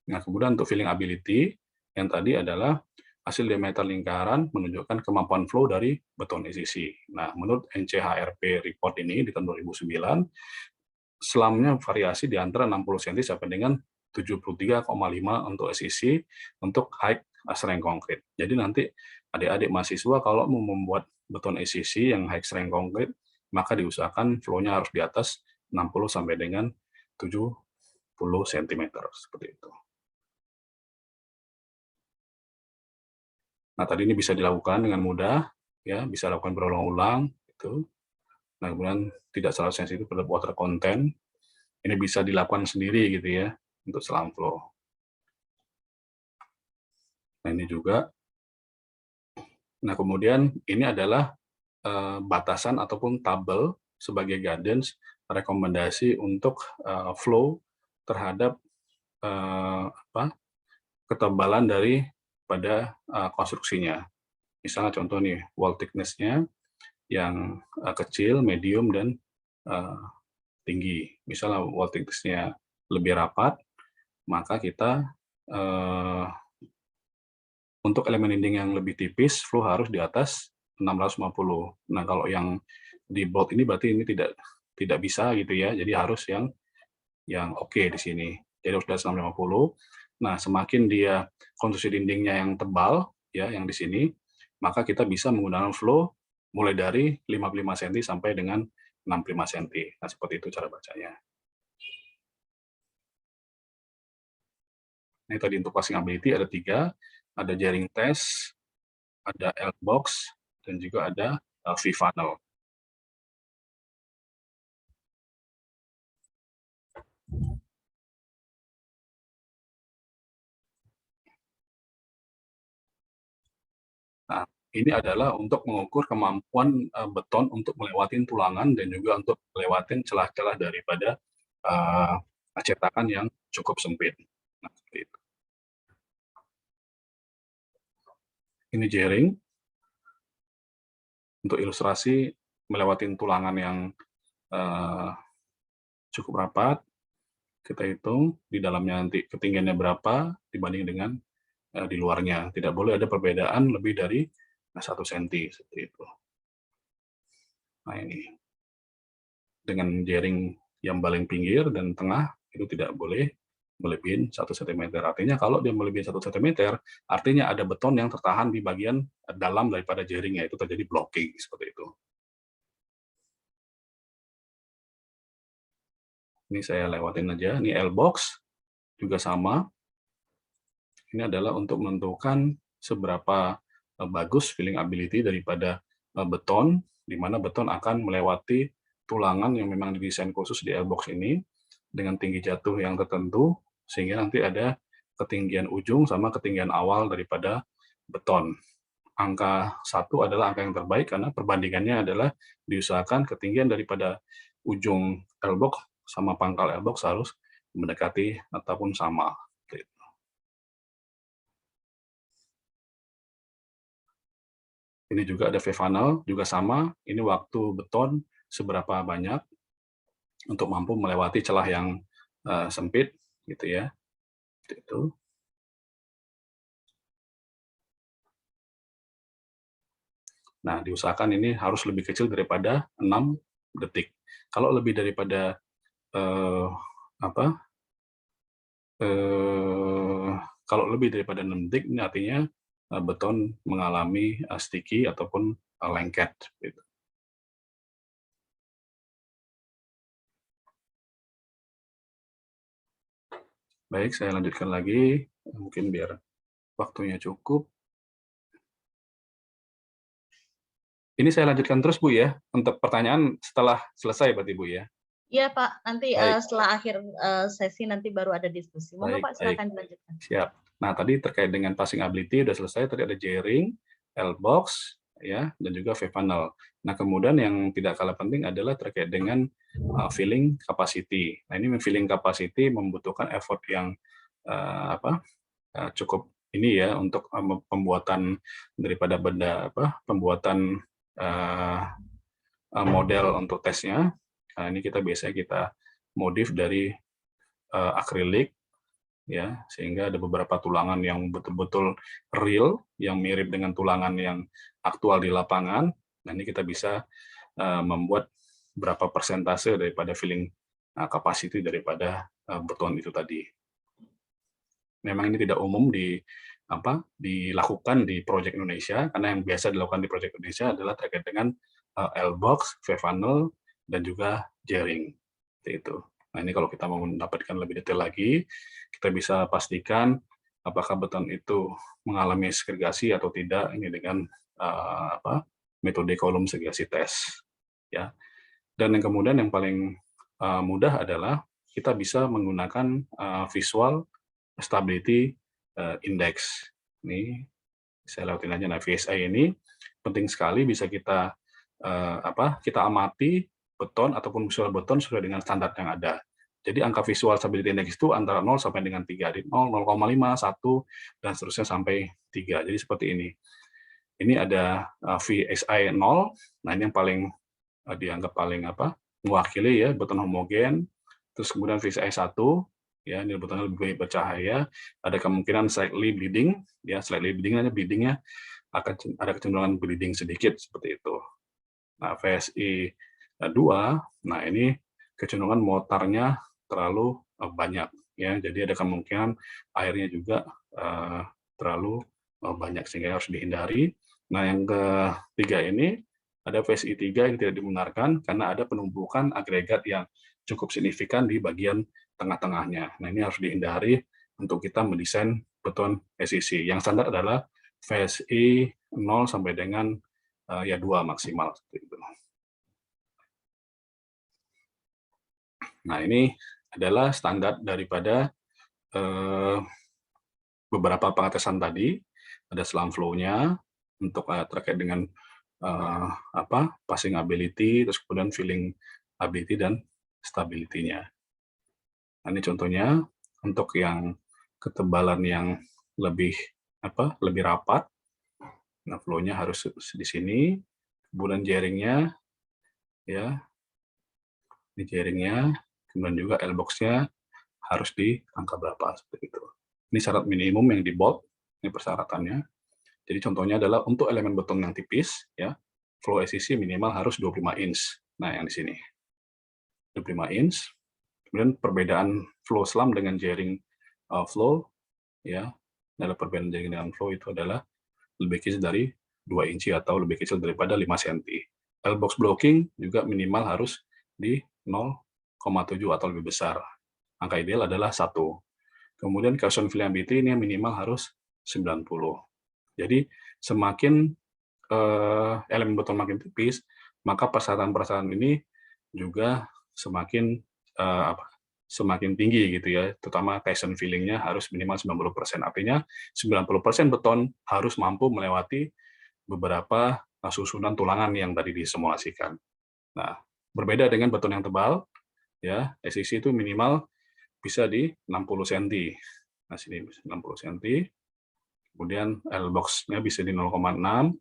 Nah, kemudian untuk filling ability, yang tadi adalah hasil diameter lingkaran menunjukkan kemampuan flow dari beton SCC. Nah, menurut NCHRP report ini di tahun 2009, slamnya variasi di antara 60 cm sampai dengan 73,5 untuk SCC untuk high strength concrete. Jadi nanti adik-adik mahasiswa kalau mau membuat beton SCC yang high strength concrete, maka diusahakan flow-nya harus di atas 60 sampai dengan 70 cm seperti itu. Nah, tadi ini bisa dilakukan dengan mudah, ya, bisa lakukan berulang-ulang, gitu. Nah, kemudian tidak selalu sensitif terhadap water content. Ini bisa dilakukan sendiri, gitu ya, untuk slam flow. Nah, ini juga. Nah, kemudian ini adalah batasan ataupun tabel sebagai guidance rekomendasi untuk flow terhadap ketebalan pada konstruksinya. Misalnya contoh nih, wall thickness-nya yang kecil, medium, dan tinggi. Misalnya wall thickness-nya lebih rapat, maka kita untuk elemen dinding yang lebih tipis, flow harus di atas 650. Nah, kalau yang di bold ini berarti ini tidak bisa gitu ya. Jadi harus yang oke di sini. Jadi harus di atas 650. Nah, semakin dia konstruksi dindingnya yang tebal, ya, yang di sini, maka kita bisa menggunakan flow mulai dari 55 cm sampai dengan 65 cm. Nah, seperti itu cara bacanya. Ini tadi untuk passing ability ada 3, ada jaring test, ada L-box, dan juga ada V-funnel. Nah, ini adalah untuk mengukur kemampuan beton untuk melewati tulangan dan juga untuk melewati celah-celah daripada cetakan yang cukup sempit. Nah, seperti itu. Ini jaring. Untuk ilustrasi melewati tulangan yang cukup rapat, kita hitung di dalamnya nanti ketinggiannya berapa dibanding dengan di luarnya. Tidak boleh ada perbedaan lebih dari 1 senti seperti itu. Nah ini dengan jaring yang paling pinggir dan tengah itu tidak boleh melebihi 1 cm. Artinya kalau dia melebihi 1 cm, artinya ada beton yang tertahan di bagian dalam daripada jaringnya, itu terjadi blocking seperti itu. Ini saya lewatin aja. Ini L-box juga sama. Ini adalah untuk menentukan seberapa bagus filling ability daripada beton, di mana beton akan melewati tulangan yang memang didesain khusus di L-box ini dengan tinggi jatuh yang tertentu, sehingga nanti ada ketinggian ujung sama ketinggian awal daripada beton. Angka 1 adalah angka yang terbaik karena perbandingannya adalah diusahakan ketinggian daripada ujung L-box sama pangkal L-box harus mendekati ataupun sama. Ini juga ada V-funnel, juga sama. Ini waktu beton seberapa banyak untuk mampu melewati celah yang sempit, gitu ya. Itu. Nah, diusahakan ini harus lebih kecil daripada 6 detik. Kalau lebih daripada kalau lebih daripada 6 detik, ini artinya beton mengalami sticky ataupun lengket. Gitu. Baik, saya lanjutkan lagi, mungkin biar waktunya cukup. Ini saya lanjutkan terus, Bu, ya, untuk pertanyaan setelah selesai berarti, Bu, ya? Iya, Pak. Nanti setelah akhir sesi nanti baru ada diskusi. Monggo, Pak, silakan dilanjutkan. Siap. Nah, tadi terkait dengan passing ability sudah selesai, tadi ada jaring, L-box, ya, dan juga V-funnel. Nah, kemudian yang tidak kalah penting adalah terkait dengan filling capacity. Nah, ini filling capacity membutuhkan effort yang cukup ini ya untuk pembuatan daripada pembuatan model untuk tesnya. Nah, ini biasanya kita modif dari akrilik, ya, sehingga ada beberapa tulangan yang betul-betul real, yang mirip dengan tulangan yang aktual di lapangan. Nah, ini kita bisa membuat berapa persentase daripada filling capacity daripada beton itu tadi. Memang ini tidak umum dilakukan di Project Indonesia, karena yang biasa dilakukan di Project Indonesia adalah terkait dengan L-box, V-funnel, dan juga jaring. Itu. Nah, ini kalau kita mau mendapatkan lebih detail lagi, kita bisa pastikan apakah beton itu mengalami segregasi atau tidak ini dengan metode kolom segregasi tes. Ya. Dan yang kemudian yang paling mudah adalah kita bisa menggunakan visual stability index. Ini saya lewatin aja. Nah, VSI ini penting sekali bisa kita kita amati beton ataupun visual beton sesuai dengan standar yang ada. Jadi angka visual stability index itu antara 0 sampai dengan 3. Di 0, 0,5, 1, dan seterusnya sampai 3. Jadi seperti ini. Ini ada VSI 0. Nah, ini yang paling dianggap paling mewakili ya, beton homogen. Terus kemudian VSI 1, ya, ini betonnya lebih bercahaya. Ada kemungkinan slightly bleeding, ya, slightly bleedingnya akan ada kecenderungan bleeding sedikit seperti itu. Nah, VSI 2, nah ini kecenderungan motarnya terlalu banyak, ya, jadi ada kemungkinan airnya juga terlalu banyak sehingga harus dihindari. Nah, yang ketiga ini ada VSI 3 yang tidak dibenarkan karena ada penumpukan agregat yang cukup signifikan di bagian tengah-tengahnya. Nah, ini harus dihindari untuk kita mendesain beton SCC. Yang standar adalah VSI 0 sampai dengan 2 maksimal. Nah, ini adalah standar daripada beberapa pengetesan tadi. Ada slam flow-nya untuk terkait dengan passing ability, terus kemudian filling ability dan stability-nya. Nah, ini contohnya untuk yang ketebalan yang lebih rapat. Nah, flow-nya harus di sini, kemudian jaringnya, ya, ini jaringnya, kemudian juga L-box-nya harus di angka berapa, seperti itu. Ini syarat minimum yang di bold, ini persyaratannya. Jadi contohnya adalah untuk elemen beton yang tipis, ya, flow SCC minimal harus 25 inch. Nah, yang di sini. 25 inch. Kemudian perbedaan flow slam dengan jaring flow, ya, adalah perbedaan jaring dengan flow itu adalah lebih kecil dari 2 inci atau lebih kecil daripada 5 cm. L-box blocking juga minimal harus di 0,7 atau lebih besar. Angka ideal adalah 1. Kemudian Carson Filliability ini minimal harus 90. Jadi semakin elemen beton makin tipis, maka persyaratan-persyaratan ini juga semakin semakin tinggi gitu ya, terutama Carson filling-nya harus minimal 90%. Artinya 90% beton harus mampu melewati beberapa susunan tulangan yang tadi disimulasikan. Nah, berbeda dengan beton yang tebal, ya, SCC itu minimal bisa di 60 cm. Nah, sini 60 cm. Kemudian L-box-nya bisa di 0,6,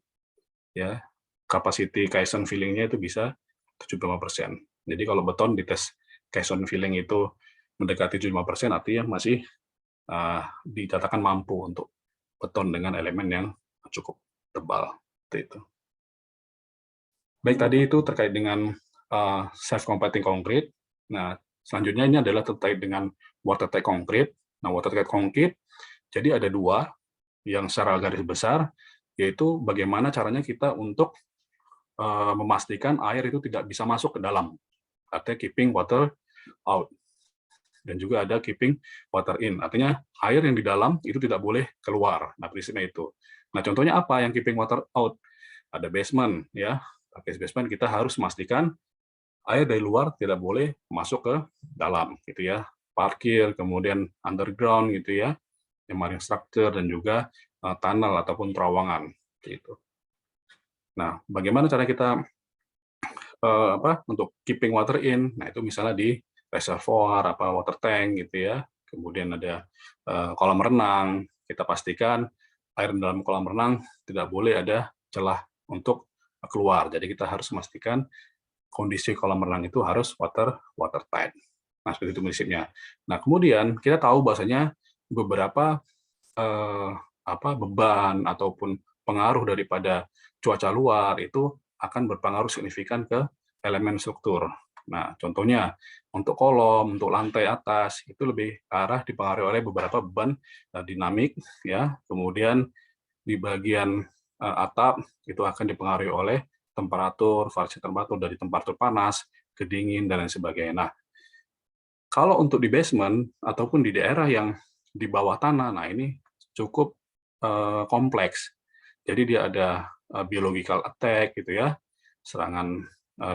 ya. Capacity Carson filling-nya itu bisa 75%. Jadi kalau beton dites Carson filling itu mendekati 75%, artinya masih dikatakan mampu untuk beton dengan elemen yang cukup tebal. Seperti itu. Baik, tadi itu terkait dengan self-compacting concrete. Nah, selanjutnya ini adalah terkait dengan watertight concrete. Nah, watertight concrete, jadi ada 2 yang secara garis besar, yaitu bagaimana caranya kita untuk memastikan air itu tidak bisa masuk ke dalam. Artinya keeping water out. Dan juga ada keeping water in. Artinya air yang di dalam itu tidak boleh keluar. Nah, prinsipnya itu. Nah, contohnya apa yang keeping water out? Ada basement, ya. Pakai basement kita harus memastikan air dari luar tidak boleh masuk ke dalam, gitu ya. Parkir, kemudian underground, gitu ya. Marine structure dan juga tunnel ataupun terowongan, gitu. Nah, bagaimana cara kita untuk keeping water in? Nah, itu misalnya di reservoir, water tank, gitu ya. Kemudian ada kolam renang. Kita pastikan air dalam kolam renang tidak boleh ada celah untuk keluar. Jadi kita harus memastikan kondisi kolam renang itu harus watertight. Nah, seperti itu prinsipnya. Nah, kemudian kita tahu bahwasanya beberapa beban ataupun pengaruh daripada cuaca luar itu akan berpengaruh signifikan ke elemen struktur. Nah, contohnya untuk kolom, untuk lantai atas itu lebih ke arah dipengaruhi oleh beberapa beban dinamik, ya. Kemudian di bagian atap itu akan dipengaruhi oleh temperatur, variasi temperatur dari temperatur panas ke dingin dan lain sebagainya. Nah, kalau untuk di basement ataupun di daerah yang di bawah tanah, nah ini cukup kompleks. Jadi dia ada biological attack gitu ya, serangan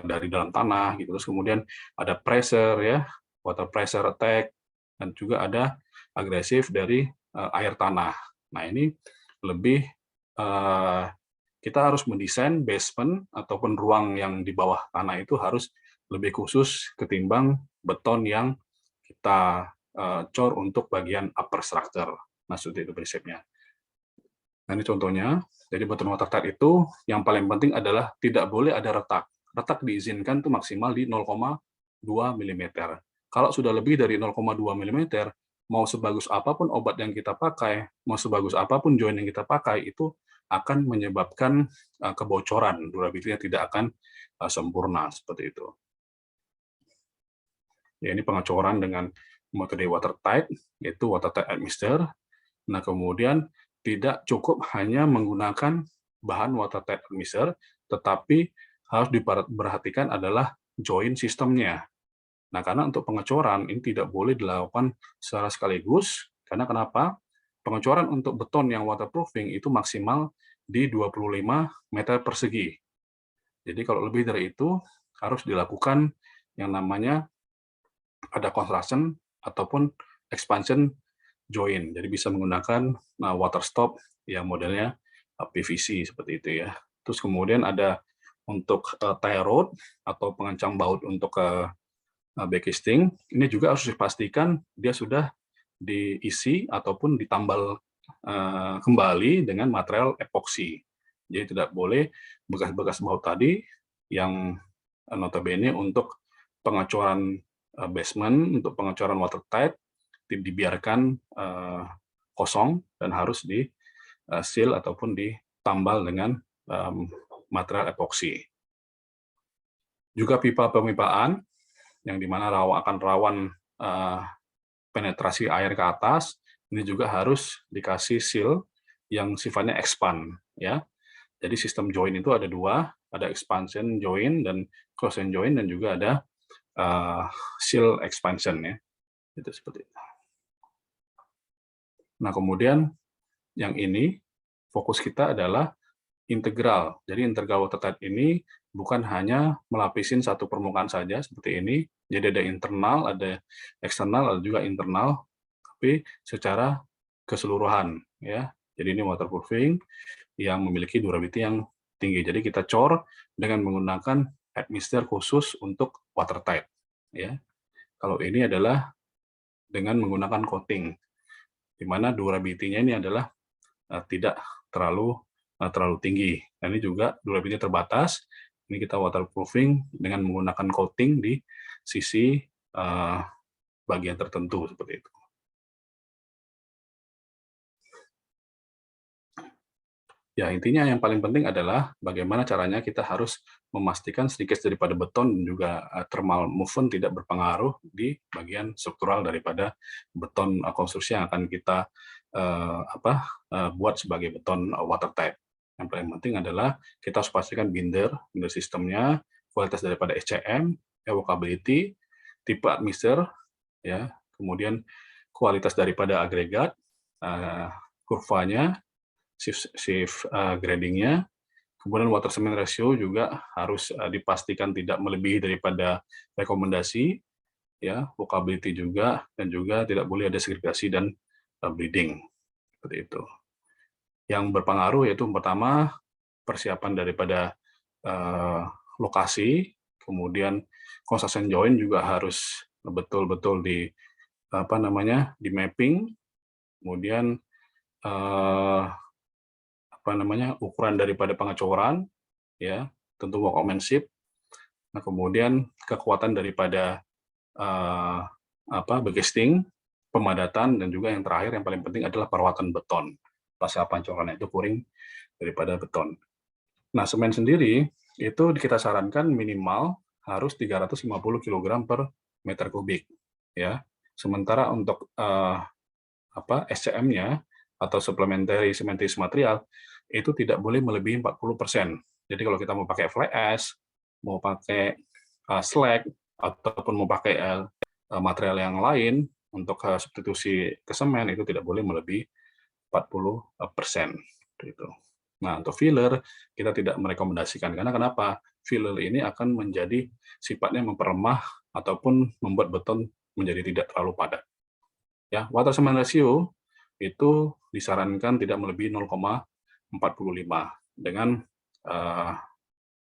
dari dalam tanah gitu. Terus kemudian ada pressure ya, water pressure attack, dan juga ada agresif dari air tanah. Nah, ini lebih kita harus mendesain basement ataupun ruang yang di bawah tanah itu harus lebih khusus ketimbang beton yang kita cor untuk bagian upper structure. Nah, seperti itu prinsipnya. Nah, ini contohnya. Jadi beton watertight itu yang paling penting adalah tidak boleh ada retak. Retak diizinkan itu maksimal di 0,2 mm. Kalau sudah lebih dari 0,2 mm, mau sebagus apapun obat yang kita pakai, mau sebagus apapun join yang kita pakai, itu akan menyebabkan kebocoran, durability-nya tidak akan sempurna, seperti itu. Ya, ini pengecoran dengan metode watertight, yaitu watertight admixture. Nah, kemudian tidak cukup hanya menggunakan bahan watertight admixture, tetapi harus diperhatikan adalah join sistemnya. Nah, karena untuk pengecoran ini tidak boleh dilakukan secara sekaligus, karena kenapa? Pengecoran untuk beton yang waterproofing itu maksimal di 25 meter persegi. Jadi kalau lebih dari itu harus dilakukan yang namanya ada construction ataupun expansion join. Jadi bisa menggunakan water stop yang modelnya PVC seperti itu ya. Terus kemudian ada untuk tie rod atau pengencang baut untuk backcasting. Ini juga harus dipastikan dia sudah diisi ataupun ditambal kembali dengan material epoksi. Jadi tidak boleh bekas-bekas baut tadi yang notabene untuk pengecoran basement, untuk pengecoran watertight dibiarkan kosong dan harus di seal ataupun ditambal dengan material epoksi. Juga pipa pemipaan yang dimana akan rawan penetrasi air ke atas, ini juga harus dikasih seal yang sifatnya expand, ya. Jadi sistem join itu ada dua, ada expansion join dan closing join, dan juga ada seal expansion, ya. Itu seperti itu. Nah, kemudian yang ini fokus kita adalah integral. Jadi integral watertight ini bukan hanya melapisin satu permukaan saja seperti ini. Jadi ada internal, ada eksternal, ada juga internal, tapi secara keseluruhan, ya. Jadi ini waterproofing yang memiliki durability yang tinggi. Jadi kita cor dengan menggunakan admixture khusus untuk watertight, ya. Kalau ini adalah dengan menggunakan coating, di mana durability-nya ini adalah tidak terlalu tinggi. Dan ini juga durability terbatas. Ini kita waterproofing dengan menggunakan coating di sisi bagian tertentu seperti itu. Ya, intinya yang paling penting adalah bagaimana caranya kita harus memastikan sedikit daripada beton dan juga thermal movement tidak berpengaruh di bagian struktural daripada beton konstruksi yang akan kita buat sebagai beton watertight. Yang paling penting adalah kita harus pastikan binder sistemnya, kualitas daripada SCM, workability, tipe admixture, ya, kemudian kualitas daripada agregat, kurvanya, shift gradingnya, kemudian water cement ratio juga harus dipastikan tidak melebihi daripada rekomendasi, ya, workability juga, dan juga tidak boleh ada segregasi dan bleeding, seperti itu. Yang berpengaruh yaitu pertama persiapan daripada lokasi, kemudian construction joint juga harus betul-betul di di mapping, kemudian ukuran daripada pengecoran, ya, tentu workmanship. Nah, kemudian kekuatan daripada bagesting, pemadatan, dan juga yang terakhir yang paling penting adalah perawatan beton pasca pancorannya itu kuring daripada beton. Nah, semen sendiri itu kita sarankan minimal harus 350 kg per meter kubik, ya. Sementara untuk SCM-nya atau supplementary cementitious material itu tidak boleh melebihi 40%. Jadi kalau kita mau pakai fly ash, mau pakai slag, ataupun mau pakai material yang lain untuk substitusi ke semen, itu tidak boleh melebihi 40%. Gitu. Nah, untuk filler kita tidak merekomendasikan, karena kenapa? Filler ini akan menjadi sifatnya memperlemah ataupun membuat beton menjadi tidak terlalu padat. Ya, water cement ratio itu disarankan tidak melebihi 0,45 dengan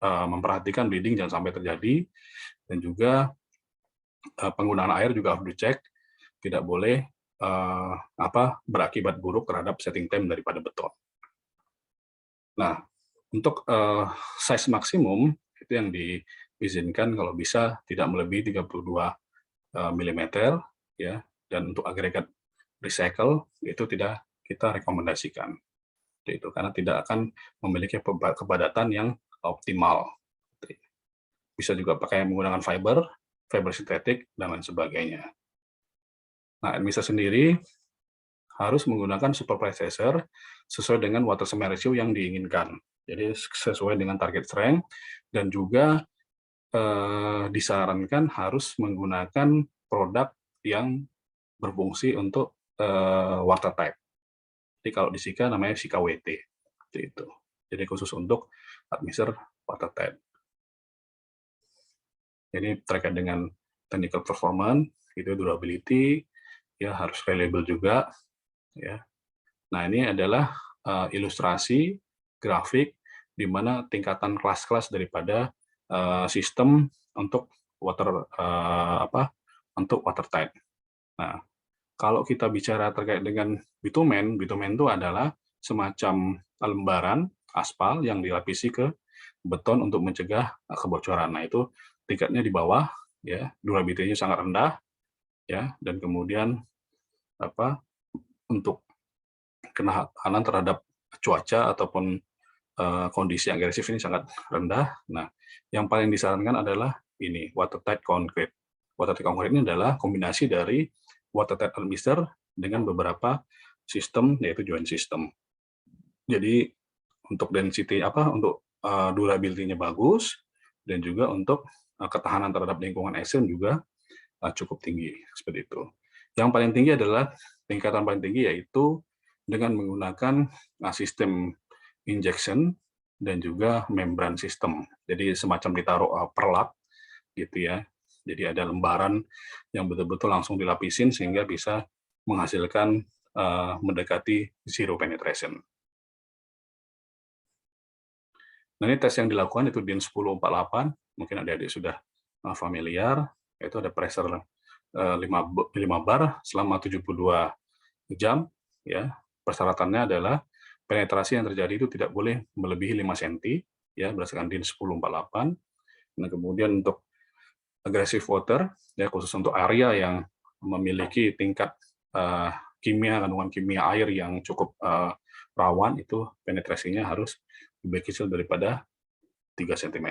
memperhatikan bleeding jangan sampai terjadi, dan juga penggunaan air juga harus dicek, tidak boleh berakibat buruk terhadap setting time daripada beton. Nah, untuk size maksimum itu yang diizinkan kalau bisa tidak melebihi 32 mm, ya, dan untuk agregat recycle itu tidak kita rekomendasikan. Itu karena tidak akan memiliki kepadatan yang optimal. Bisa juga pakai menggunakan fiber sintetik, dan lain sebagainya. Nah, admixture sendiri harus menggunakan super processor sesuai dengan water cement ratio yang diinginkan. Jadi sesuai dengan target strength, dan juga disarankan harus menggunakan produk yang berfungsi untuk watertight. Jadi kalau di Sika namanya Sika WT, itu. Jadi khusus untuk admixture watertight. Jadi terkait dengan technical performance, itu durability, ya harus reliable juga, ya. Nah, ini adalah ilustrasi grafik di mana tingkatan kelas-kelas daripada sistem untuk watertight. Nah, kalau kita bicara terkait dengan bitumen itu adalah semacam lembaran aspal yang dilapisi ke beton untuk mencegah kebocoran. Nah, itu tingkatnya di bawah, ya, durability-nya sangat rendah, ya, dan kemudian untuk ketahanan terhadap cuaca ataupun kondisi agresif ini sangat rendah. Nah, yang paling disarankan adalah ini, watertight concrete. Watertight concrete ini adalah kombinasi dari watertight admixture dengan beberapa sistem, yaitu joint system. Jadi untuk density untuk durability-nya bagus, dan juga untuk ketahanan terhadap lingkungan ekstrim juga cukup tinggi, seperti itu. Yang paling tinggi adalah tingkatan paling tinggi, yaitu dengan menggunakan sistem injection dan juga membran system. Jadi semacam ditaruh perlak gitu ya. Jadi ada lembaran yang betul-betul langsung dilapisin sehingga bisa menghasilkan mendekati zero penetration. Nah, ini tes yang dilakukan itu DIN 1048, mungkin adik-adik sudah familiar, yaitu ada pressure 5 bar selama 72 jam, ya. Persyaratannya adalah penetrasi yang terjadi itu tidak boleh melebihi 5 cm, ya, berdasarkan DIN 1048. Nah, kemudian untuk aggressive water, ya, khusus untuk area yang memiliki tingkat kandungan kimia air yang cukup rawan, itu penetrasinya harus lebih kecil daripada 3 cm.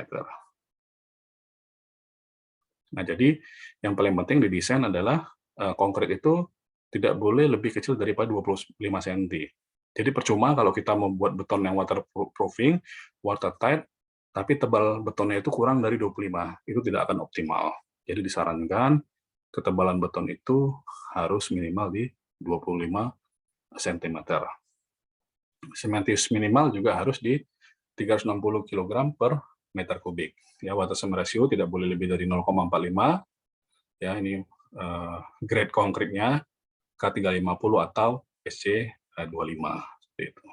Nah, jadi yang paling penting di desain adalah konkrit itu tidak boleh lebih kecil daripada 25 cm. Jadi percuma kalau kita membuat beton yang waterproofing, watertight, tapi tebal betonnya itu kurang dari 25, itu tidak akan optimal. Jadi disarankan ketebalan beton itu harus minimal di 25 cm. Sementis minimal juga harus di 360 kg per meter kubik. Ya, water cement ratio tidak boleh lebih dari 0,45. Ya, ini grade konkritnya K350 atau SC25 seperti itu.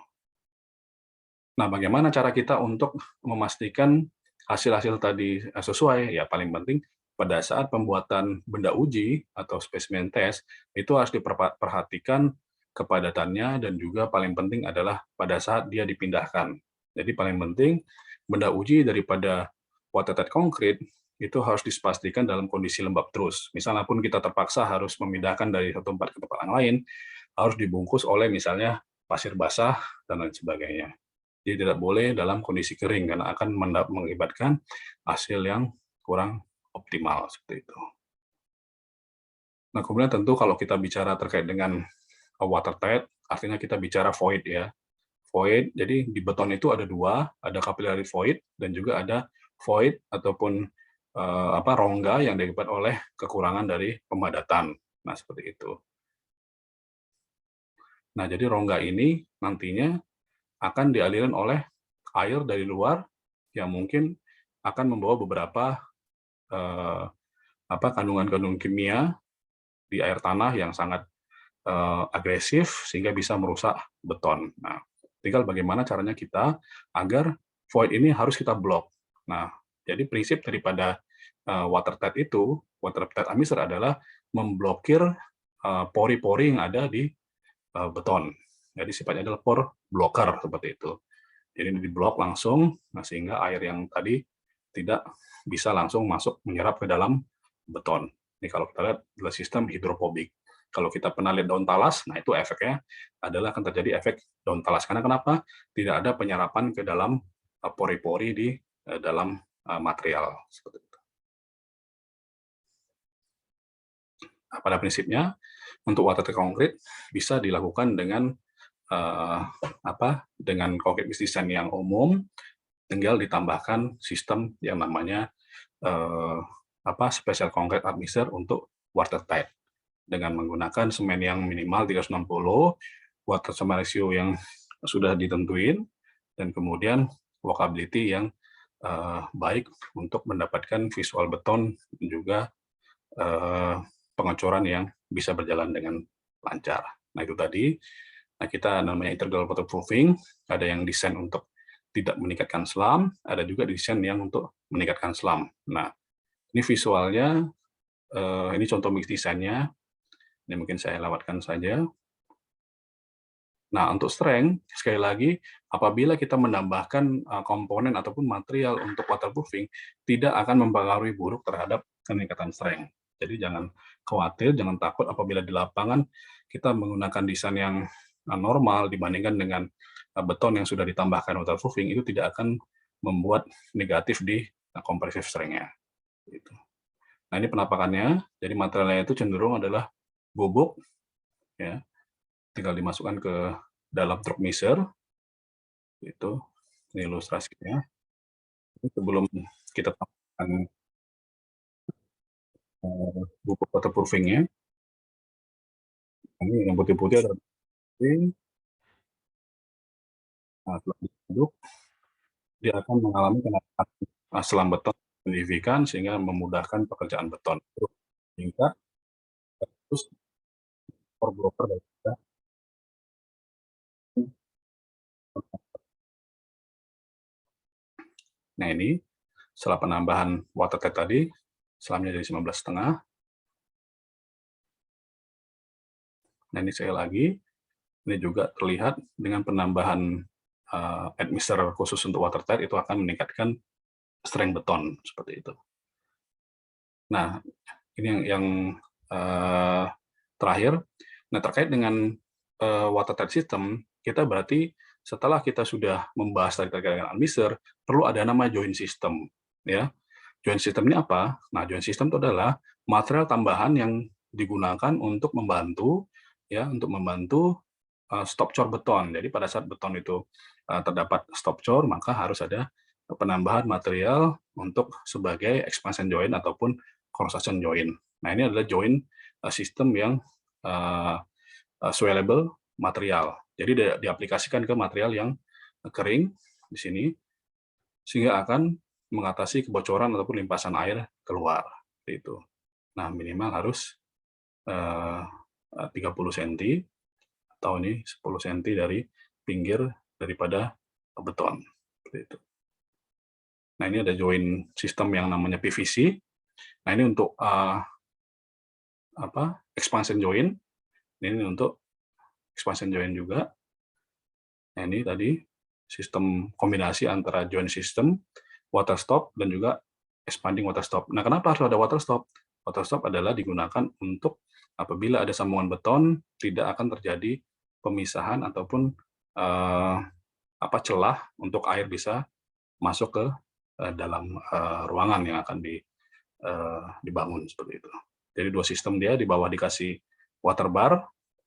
Nah, bagaimana cara kita untuk memastikan hasil-hasil tadi sesuai? Ya, paling penting pada saat pembuatan benda uji atau spesimen tes itu harus diperhatikan kepadatannya, dan juga paling penting adalah pada saat dia dipindahkan. Jadi paling penting benda uji daripada watertight concrete itu harus dipastikan dalam kondisi lembab terus. Misalnya pun kita terpaksa harus memindahkan dari satu tempat ke tempat yang lain, harus dibungkus oleh misalnya pasir basah dan lain sebagainya. Jadi tidak boleh dalam kondisi kering karena akan mengakibatkan hasil yang kurang optimal seperti itu. Nah, kemudian tentu kalau kita bicara terkait dengan watertight, artinya kita bicara void, ya. Void, jadi di beton itu ada dua, ada capillary void dan juga ada void ataupun rongga yang diakibat oleh kekurangan dari pemadatan. Nah, seperti itu. Nah, jadi rongga ini nantinya akan dialirkan oleh air dari luar yang mungkin akan membawa beberapa kandungan-kandungan kimia di air tanah yang sangat agresif sehingga bisa merusak beton. Nah, tinggal bagaimana caranya kita agar void ini harus kita blok. Nah, jadi prinsip daripada watertight itu, watertight admixture adalah memblokir pori-pori yang ada di beton. Jadi sifatnya adalah pore blocker seperti itu. Jadi ini diblok langsung, nah sehingga air yang tadi tidak bisa langsung masuk menyerap ke dalam beton. Ini kalau kita lihat adalah sistem hidrofobik. Kalau kita pernah lihat daun talas, nah itu efeknya adalah akan terjadi efek daun talas. Karena kenapa? Tidak ada penyerapan ke dalam pori-pori di dalam material. Seperti itu. Nah, pada prinsipnya, untuk watertight concrete bisa dilakukan dengan dengan concrete mix design yang umum, tinggal ditambahkan sistem yang namanya special concrete admixture untuk watertight dengan menggunakan semen yang minimal 360, water cement ratio yang sudah ditentuin, dan kemudian workability yang baik untuk mendapatkan visual beton dan juga pengecoran yang bisa berjalan dengan lancar. Nah, itu tadi. Nah, kita namanya integral waterproofing, ada yang desain untuk tidak meningkatkan selam, ada juga desain yang untuk meningkatkan selam. Nah, ini visualnya, ini contoh mix desainnya. Ini mungkin saya lewatkan saja. Nah, untuk strength, sekali lagi, apabila kita menambahkan komponen ataupun material untuk waterproofing, tidak akan mempengaruhi buruk terhadap peningkatan strength. Jadi jangan khawatir, jangan takut apabila di lapangan kita menggunakan desain yang normal dibandingkan dengan beton yang sudah ditambahkan waterproofing, itu tidak akan membuat negatif di compressive strength-nya. Gitu. Nah, ini penampakannya. Jadi materialnya itu cenderung adalah bubuk, ya, tinggal dimasukkan ke dalam truk mixer. Itu ini ilustrasinya. Sebelum kita tambahkan bubuk waterproofing-nya, ini yang putih-putih adalah nah, setelah diaduk, dia akan mengalami kenaikan selam beton signifikan sehingga memudahkan pekerjaan beton. Tingkat terus blocker dari kita. Nah, ini setelah penambahan watertight tadi, selamnya dari 19,5. Nah, ini sekali lagi, ini juga terlihat dengan penambahan admixture khusus untuk watertight itu akan meningkatkan strength beton seperti itu. Nah, ini yang terakhir. Nah, terkait dengan watertight system, kita berarti setelah kita sudah membahas terkait dengan admixture, perlu ada nama joint system, ya. Joint system ini apa? Nah, joint system itu adalah material tambahan yang digunakan untuk membantu, ya, untuk membantu stopcore beton. Jadi pada saat beton itu terdapat stopcore, maka harus ada penambahan material untuk sebagai expansion joint ataupun corrosion joint. Nah, ini adalah joint sistem yang swellable material. Jadi diaplikasikan ke material yang kering di sini, sehingga akan mengatasi kebocoran ataupun limpasan air keluar. Itu. Nah, minimal harus 30 cm atau ini 10 cm dari pinggir daripada beton. Seperti itu. Nah, ini ada joint sistem yang namanya PVC. Nah, ini untuk expansion joint. Ini untuk expansion joint juga. Nah, ini tadi sistem kombinasi antara joint system, water stop, dan juga expanding water stop. Nah, kenapa harus ada water stop? Water stop adalah digunakan untuk apabila ada sambungan beton, tidak akan terjadi pemisahan ataupun celah untuk air bisa masuk ke dalam ruangan yang akan dibangun seperti itu. Jadi dua sistem dia, di bawah dikasih water bar,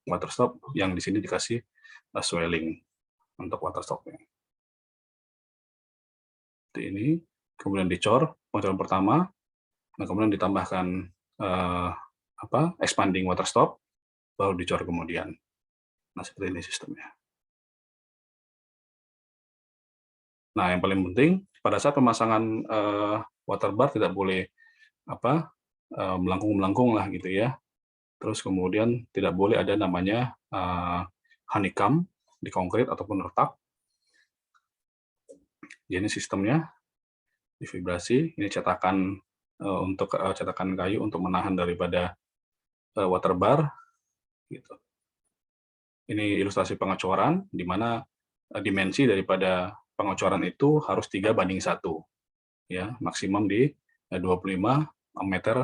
water stop, yang di sini dikasih swelling untuk water stopnya. Seperti ini, kemudian dicor model pertama, nah kemudian ditambahkan expanding water stop, baru dicor kemudian. Nah, seperti ini sistemnya. Nah, yang paling penting pada saat pemasangan water bar tidak boleh melengkung-melengkung lah gitu ya. Terus kemudian tidak boleh ada namanya honeycomb di konkrit ataupun retak. Jadi sistemnya divibrasi, ini cetakan untuk cetakan kayu untuk menahan daripada water bar gitu. Ini ilustrasi pengecoran di mana dimensi daripada pengecoran itu harus 3:1, ya, maksimum di 25 meter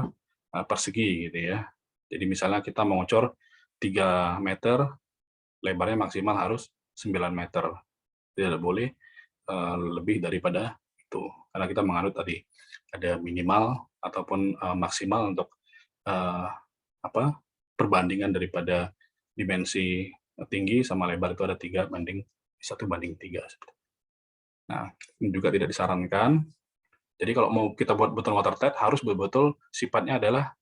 persegi gitu ya. Jadi misalnya kita mengocor 3 meter, lebarnya maksimal harus 9 meter. Tidak boleh lebih daripada itu. Karena kita menganut tadi ada minimal ataupun maksimal untuk perbandingan daripada dimensi tinggi sama lebar itu ada 1:3. Nah, ini juga tidak disarankan. Jadi kalau mau kita buat beton watertight harus betul-betul sifatnya adalah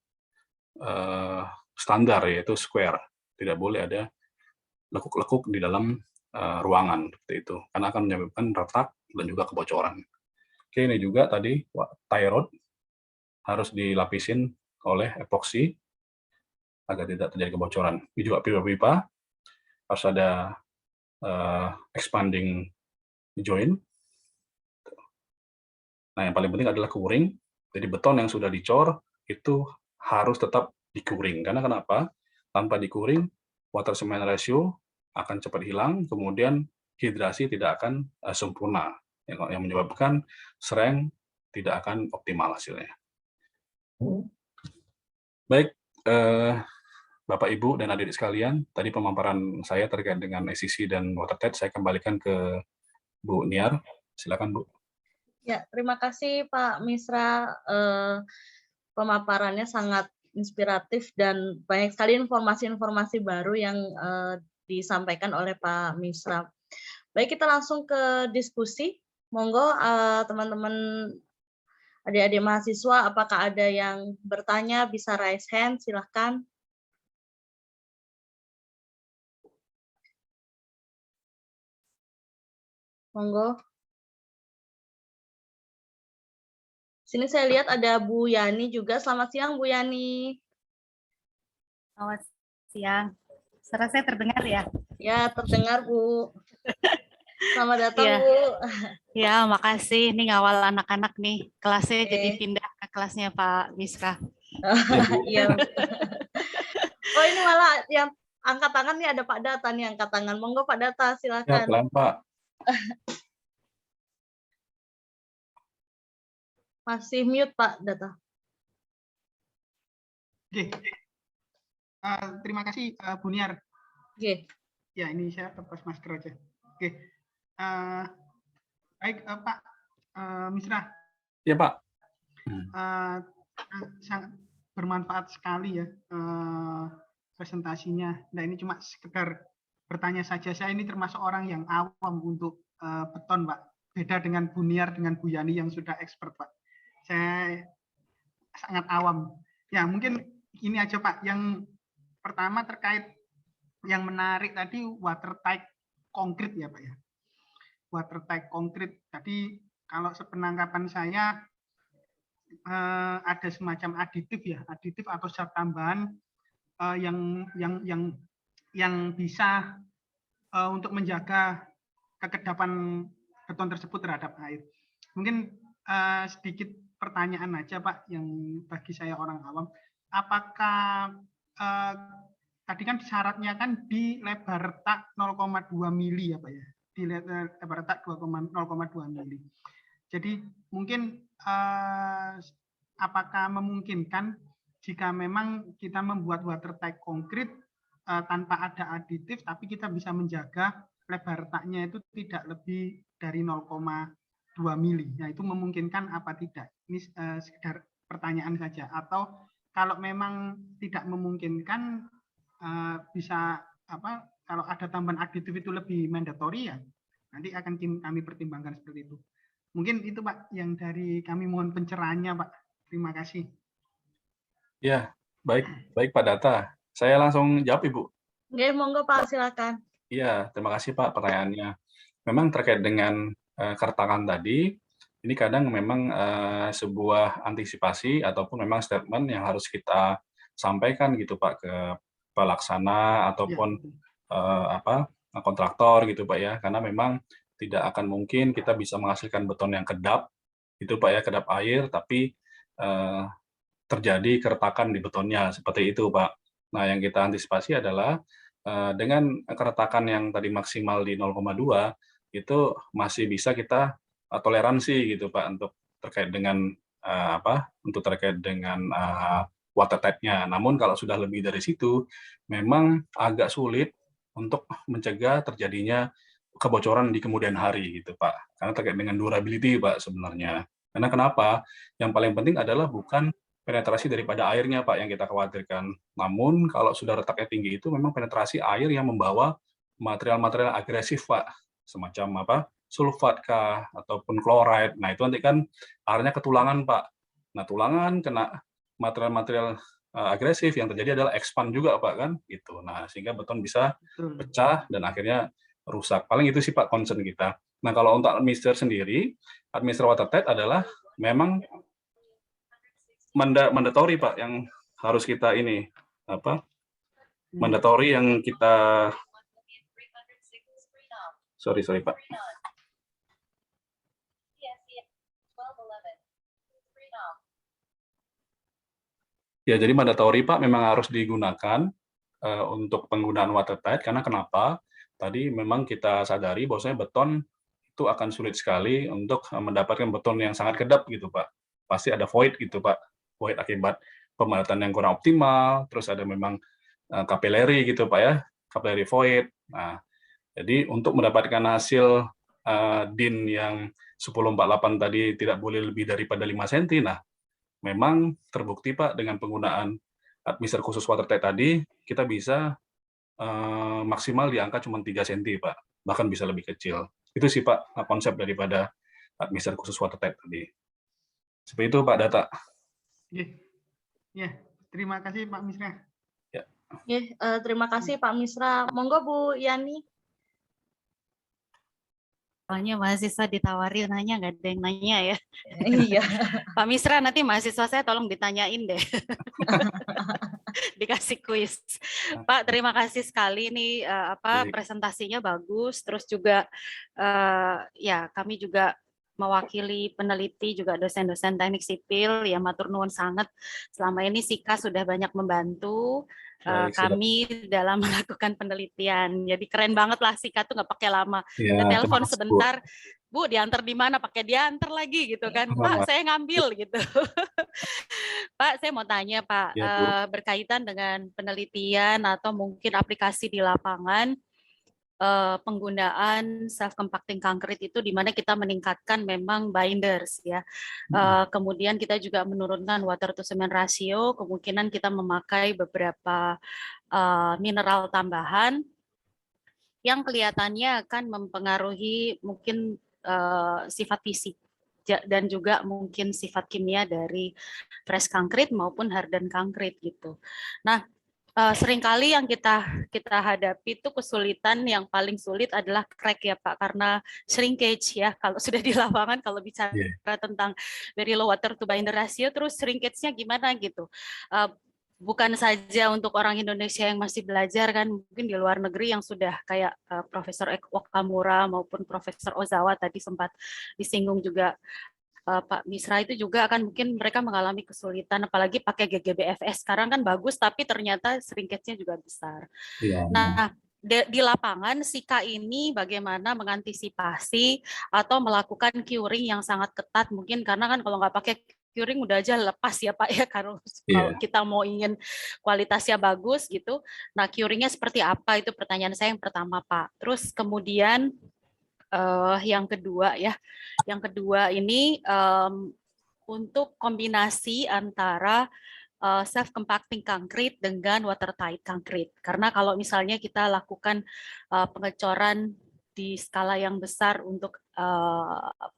standar, yaitu square. Tidak boleh ada lekuk-lekuk di dalam ruangan seperti itu, karena akan menyebabkan retak dan juga kebocoran. Oke, ini juga tadi tie rod harus dilapisin oleh epoksi agar tidak terjadi kebocoran. Ini juga pipa-pipa harus ada expanding joint. Nah, yang paling penting adalah curing. Jadi beton yang sudah dicor itu harus tetap di-curing. Karena kenapa? Tanpa di-curing, water cement ratio akan cepat hilang, kemudian hidrasi tidak akan sempurna, yang menyebabkan strength tidak akan optimal hasilnya. Baik, Bapak, Ibu, dan adik-adik sekalian, tadi pemaparan saya terkait dengan SCC dan watertight, saya kembalikan ke Bu Niar. Silakan, Bu. Ya, terima kasih Pak Misra. Pemaparannya sangat inspiratif dan banyak sekali informasi-informasi baru yang disampaikan oleh Pak Misra. Baik, kita langsung ke diskusi. Monggo teman-teman adik-adik mahasiswa, apakah ada yang bertanya, bisa raise hand, silahkan. Monggo. Sini saya lihat ada Bu Yani juga. Selamat siang, Bu Yani. Selamat siang. Suara saya terdengar ya? Ya, terdengar, Bu. Selamat datang, Ya. Bu. Ya, makasih. Ini ngawal anak-anak nih. Kelasnya jadi Oke. pindah ke kelasnya Pak Misra. Iya. Oh, ini malah yang angkat tangan nih ada Pak Data nih angkat tangan. Monggo Pak Data, Ya, silakan. pelan, Pak. Masih mute Pak Data. Oke. Terima kasih Bu Niar. Oke. Ya, ini saya lepas masker aja. Oke. Baik, Pak Misra. Ya, Pak. Sangat bermanfaat sekali ya presentasinya. Nah, ini cuma sekedar bertanya saja. Saya ini termasuk orang yang awam untuk beton, Pak. Beda dengan Bu Niar, dengan Bu Yani yang sudah expert, Pak. Saya sangat awam. Ya, mungkin ini aja, Pak. Yang pertama terkait yang menarik tadi watertight konkret ya, Pak ya. Watertight konkret. Tadi kalau sepenangkapan saya ada semacam aditif ya, aditif atau zat tambahan yang bisa untuk menjaga kekedapan beton tersebut terhadap air. Mungkin sedikit pertanyaan aja Pak, yang bagi saya orang awam, apakah tadi kan syaratnya kan di lebar retak 0,2 mili ya Pak ya, di lebar retak 0,2 mili. Jadi mungkin apakah memungkinkan jika memang kita membuat watertight konkret tanpa ada aditif, tapi kita bisa menjaga lebar retaknya itu tidak lebih dari 0,2 mili. Nah, itu memungkinkan apa tidak? Ini sekedar pertanyaan saja. Atau kalau memang tidak memungkinkan, bisa apa? Kalau ada tambahan aditif itu lebih mandatory ya. Nanti akan kami pertimbangkan seperti itu. Mungkin itu Pak yang dari kami, mohon pencerahannya Pak. Terima kasih. Ya, baik Pak Data. Saya langsung jawab Ibu. Oke, monggo Pak, silakan. Iya, terima kasih Pak pertanyaannya. Memang terkait dengan keretakan tadi, ini kadang memang sebuah antisipasi ataupun memang statement yang harus kita sampaikan gitu Pak ke pelaksana ataupun kontraktor gitu Pak ya, karena memang tidak akan mungkin kita bisa menghasilkan beton yang kedap itu Pak ya, kedap air, tapi terjadi keretakan di betonnya seperti itu Pak. Nah, yang kita antisipasi adalah dengan keretakan yang tadi maksimal di 0,2 itu masih bisa kita toleransi gitu Pak untuk terkait dengan untuk terkait dengan watertight-nya. Namun kalau sudah lebih dari situ memang agak sulit untuk mencegah terjadinya kebocoran di kemudian hari gitu Pak. Karena terkait dengan durability Pak sebenarnya. Karena kenapa? Yang paling penting adalah bukan penetrasi daripada airnya Pak yang kita khawatirkan. Namun kalau sudah retaknya tinggi itu memang penetrasi air yang membawa material-material agresif Pak, semacam sulfat kah ataupun chloride. Nah itu nanti kan airnya ketulangan Pak. Nah tulangan kena material-material agresif, yang terjadi adalah expand juga Pak kan, gitu. Nah sehingga beton bisa pecah dan akhirnya rusak. Paling itu sih Pak concern kita. Nah kalau untuk administer sendiri, administer watertight adalah memang mandatory Pak yang harus kita ini mandatory yang kita sorry Pak. Ya jadi mandatory Pak memang harus digunakan untuk penggunaan watertight, karena kenapa? tadi memang kita sadari bahwasanya beton itu akan sulit sekali untuk mendapatkan beton yang sangat kedap gitu, Pak. Pasti ada void gitu, Pak. Void akibat pemadatan yang kurang optimal, terus ada memang capillary gitu, Pak ya, capillary void. Nah, jadi untuk mendapatkan hasil DIN yang 1048 tadi tidak boleh lebih daripada 5 cm. Nah, memang terbukti Pak dengan penggunaan admixer khusus watertight tadi, kita bisa maksimal di angka cuma 3 cm Pak, bahkan bisa lebih kecil. Itu sih Pak konsep daripada admixer khusus watertight tadi. Seperti itu Pak Data. Ya, terima kasih Pak Misra. Ya. Terima kasih Pak Misra. Monggo Bu Yani. Soalnya mahasiswa ditawari nanya, nggak ada yang nanya ya. Iya. Pak Misra, nanti mahasiswa saya tolong ditanyain deh. Dikasih kuis. Pak, terima kasih sekali nih presentasinya bagus. Terus juga ya kami juga mewakili peneliti juga dosen-dosen teknik sipil ya matur nuwun sangat. Selama ini Sika sudah banyak membantu kami dalam melakukan penelitian. Jadi keren banget lah Sika tuh nggak pakai lama. Ya, telepon sebentar, Bu diantar di mana? Pakai diantar lagi gitu kan. Pak, saya ngambil gitu. Pak, saya mau tanya Pak, ya, berkaitan dengan penelitian atau mungkin aplikasi di lapangan, penggunaan self compacting concrete itu di mana kita meningkatkan memang binders ya. Kemudian kita juga menurunkan water to cement ratio, kemungkinan kita memakai beberapa mineral tambahan yang kelihatannya akan mempengaruhi mungkin sifat fisik dan juga mungkin sifat kimia dari fresh concrete maupun hardened concrete gitu. Nah, seringkali yang kita hadapi itu kesulitan yang paling sulit adalah crack ya Pak, karena shrinkage ya. Kalau sudah di lapangan kalau bicara tentang very low water to binder ratio, terus shrinkage-nya gimana gitu. Bukan saja untuk orang Indonesia yang masih belajar kan, mungkin di luar negeri yang sudah kayak Profesor Okamura maupun Profesor Ozawa tadi sempat disinggung juga Pak Misra, itu juga akan mungkin mereka mengalami kesulitan, apalagi pakai GGBFS sekarang kan bagus, tapi ternyata shrinkage-nya juga besar. Ya. Nah, di lapangan Sika ini bagaimana mengantisipasi atau melakukan curing yang sangat ketat, mungkin karena kan kalau nggak pakai curing udah aja lepas ya Pak ya, kalau kita mau ingin kualitasnya bagus gitu. Nah, curingnya seperti apa, itu pertanyaan saya yang pertama Pak. Terus kemudian yang kedua ya, yang kedua ini untuk kombinasi antara self compacting concrete dengan watertight concrete. Karena kalau misalnya kita lakukan pengecoran di skala yang besar untuk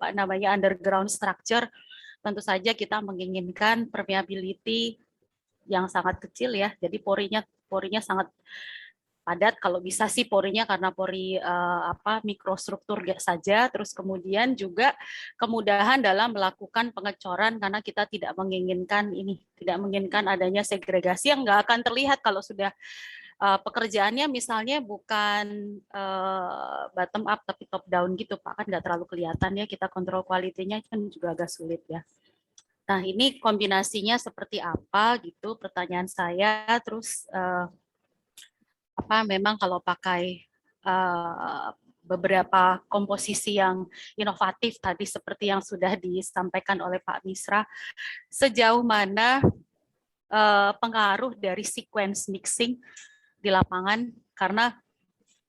underground structure, tentu saja kita menginginkan permeability yang sangat kecil ya. Jadi porinya sangat padat, kalau bisa sih porinya karena pori mikrostruktur saja. Terus kemudian juga kemudahan dalam melakukan pengecoran karena kita tidak menginginkan adanya segregasi yang nggak akan terlihat kalau sudah pekerjaannya misalnya bukan bottom up tapi top down gitu Pak, kan nggak terlalu kelihatan ya, kita kontrol kualitinya kan juga agak sulit ya. Nah, ini kombinasinya seperti apa gitu pertanyaan saya. Terus memang kalau pakai beberapa komposisi yang inovatif tadi seperti yang sudah disampaikan oleh Pak Misra, sejauh mana pengaruh dari sequence mixing di lapangan, karena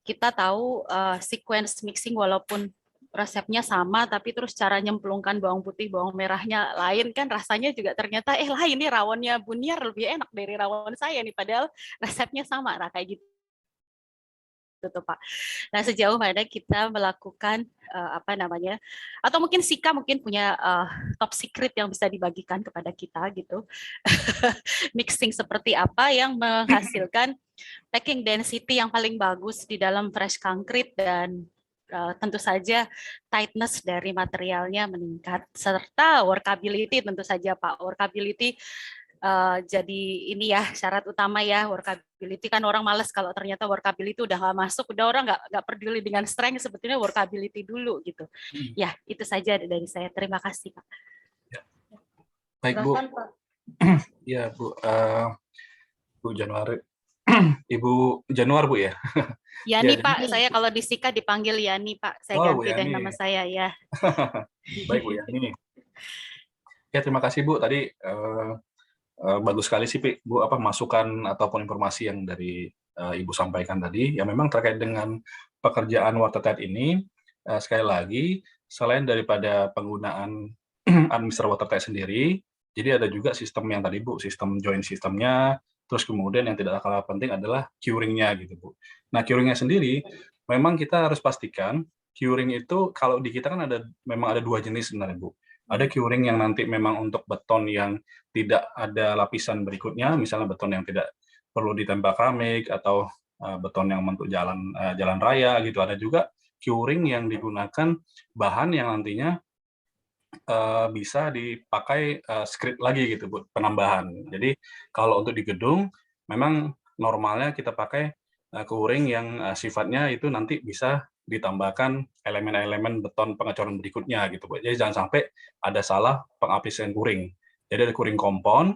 kita tahu sequence mixing walaupun resepnya sama, tapi terus cara nyemplungkan bawang putih, bawang merahnya lain kan, rasanya juga ternyata lain nih, rawonnya Buniar lebih enak dari rawon saya nih, padahal resepnya sama, nah kayak gitu Pak. Nah, sejauh mana kita melakukan atau mungkin Sika mungkin punya top secret yang bisa dibagikan kepada kita gitu. Mixing seperti apa yang menghasilkan packing density yang paling bagus di dalam fresh concrete dan tentu saja tightness dari materialnya meningkat, serta workability tentu saja Pak. Workability jadi ini ya syarat utama ya, workability kan orang males kalau ternyata workability udah nggak masuk, udah orang nggak peduli dengan strength, sebetulnya workability dulu gitu. Ya, itu saja dari saya. Terima kasih Pak. Ya. Baik Bu. Ya Bu, Bu Januari. Ibu Januar, Bu, ya? Yani Ya, jadi Pak, saya kalau di Sika dipanggil Yani Pak, saya oh, Bu ganti deh Yani. nama saya ya. Baik, Bu Yani. Ya, terima kasih, Bu. Tadi bagus sekali sih, Bu, apa masukan ataupun informasi yang dari Ibu sampaikan tadi. Ya, memang terkait dengan pekerjaan watertight ini, sekali lagi, selain daripada penggunaan administrator watertight sendiri, jadi ada juga sistem yang tadi, Bu, sistem join sistemnya, terus kemudian yang tidak kalah penting adalah curing-nya gitu, Bu. Nah, curing-nya sendiri, memang kita harus pastikan curing itu kalau di kita kan memang ada 2 jenis sebenarnya, Bu. Ada curing yang nanti memang untuk beton yang tidak ada lapisan berikutnya, misalnya beton yang tidak perlu ditembak keramik atau beton yang untuk jalan raya gitu. Ada juga curing yang digunakan bahan yang nantinya bisa dipakai script lagi gitu, Bu, penambahan. Jadi kalau untuk di gedung memang normalnya kita pakai curing yang sifatnya itu nanti bisa ditambahkan elemen-elemen beton pengecoran berikutnya gitu, Bu. Jadi jangan sampai ada salah pengaplikasian curing. Jadi ada curing kompon,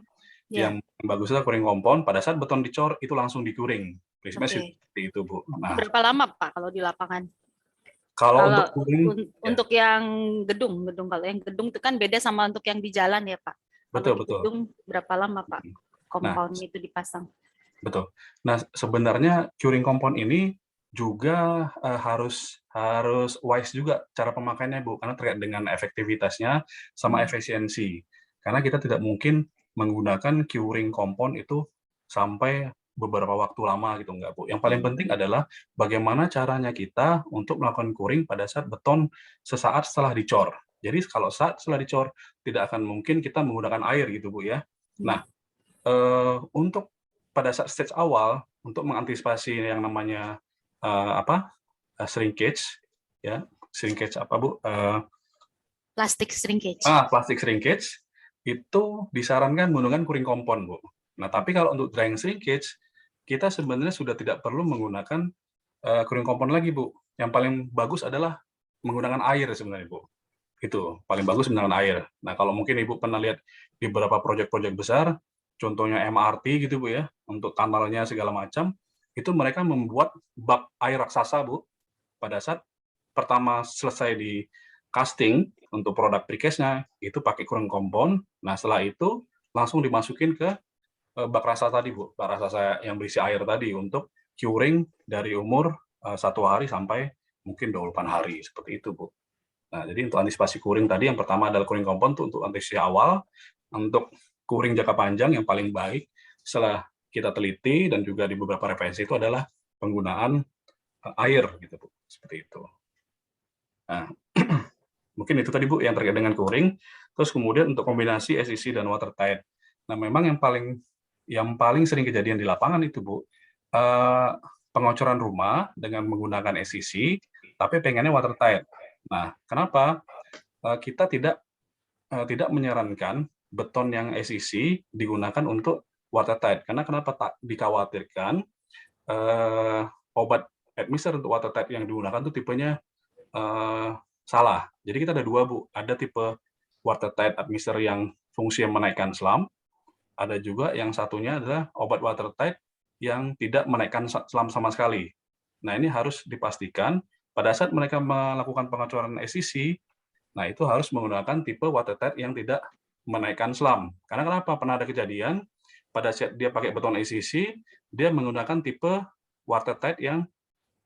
Ya, yang bagusnya curing kompon pada saat beton dicor itu langsung di-curing. Prinsipnya oke. seperti itu, Bu. Nah, Berapa lama Pak kalau di lapangan? kalau Kalau untuk curing ya, untuk yang gedung, kalau yang gedung itu kan beda sama untuk yang di jalan ya Pak. Kalau betul di betul. gedung berapa lama Pak Nah, kompon itu dipasang? betul. Nah, sebenarnya curing kompon ini juga harus wise juga cara pemakaiannya, Bu, karena terkait dengan efektivitasnya sama efisiensi. Karena kita tidak mungkin menggunakan curing kompon itu sampai beberapa waktu lama gitu, enggak, Bu. Yang paling penting adalah bagaimana caranya kita untuk melakukan curing pada saat beton sesaat setelah dicor. Jadi kalau saat setelah dicor tidak akan mungkin kita menggunakan air gitu, Bu, ya. Nah, untuk pada saat stage awal untuk mengantisipasi yang namanya shrinkage, ya shrinkage apa, Bu? Plastik shrinkage. Plastik shrinkage itu disarankan menggunakan curing kompon, Bu. Nah, tapi kalau untuk drying shrinkage kita sebenarnya sudah tidak perlu menggunakan curing kompon lagi, Bu. Yang paling bagus adalah menggunakan air sebenarnya, Bu. Itu paling bagus menggunakan air. Nah, kalau mungkin Ibu pernah lihat di beberapa proyek-proyek besar, contohnya MRT gitu, Bu, ya, untuk tunnel-nya segala macam, itu mereka membuat bak air raksasa, Bu, pada saat pertama selesai di casting untuk produk precast-nya, itu pakai curing kompon. Nah, setelah itu langsung dimasukin ke bak raksasa tadi, Bu, bak raksasa yang berisi air tadi untuk curing dari umur 1 hari sampai mungkin 28 hari, seperti itu, Bu. Nah, jadi untuk antisipasi curing tadi yang pertama adalah curing kompon untuk antisipasi awal, untuk curing jangka panjang yang paling baik setelah kita teliti dan juga di beberapa referensi itu adalah penggunaan air gitu, Bu, seperti itu. Nah, mungkin itu tadi, Bu, yang terkait dengan curing. Terus kemudian untuk kombinasi SEC dan watertight. Nah, memang yang paling sering kejadian di lapangan itu, Bu, pengocoran rumah dengan menggunakan SEC, tapi pengennya watertight. Nah, kenapa kita tidak menyarankan beton yang SEC digunakan untuk watertight? Karena kenapa tak dikhawatirkan obat admixture untuk watertight yang digunakan itu tipenya salah. Jadi kita ada 2, Bu. Ada tipe watertight admixture yang fungsinya menaikkan SLAM, ada juga yang satunya adalah obat watertight yang tidak menaikkan SLAM sama sekali. Nah, ini harus dipastikan pada saat mereka melakukan pengecoran SEC, nah itu harus menggunakan tipe watertight yang tidak menaikkan SLAM. Karena kenapa? Pernah ada kejadian pada saat dia pakai beton SEC, dia menggunakan tipe watertight yang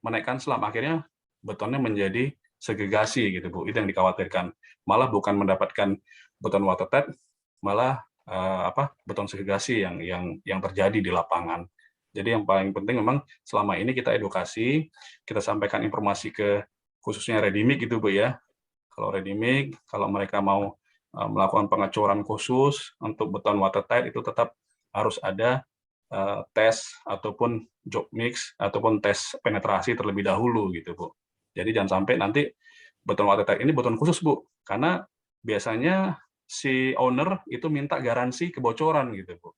menaikkan SLAM. Akhirnya betonnya menjadi segregasi gitu, Bu. Itu yang dikhawatirkan. Malah bukan mendapatkan beton watertight, malah beton segregasi yang terjadi di lapangan. Jadi yang paling penting memang selama ini kita edukasi, kita sampaikan informasi ke khususnya ready-mix gitu, Bu, ya. Kalau ready-mix, kalau mereka mau melakukan pengecoran khusus untuk beton watertight itu tetap harus ada tes ataupun job mix ataupun tes penetrasi terlebih dahulu gitu, Bu. Jadi jangan sampai nanti beton watertight ini beton khusus, Bu, karena biasanya si owner itu minta garansi kebocoran gitu, Bu.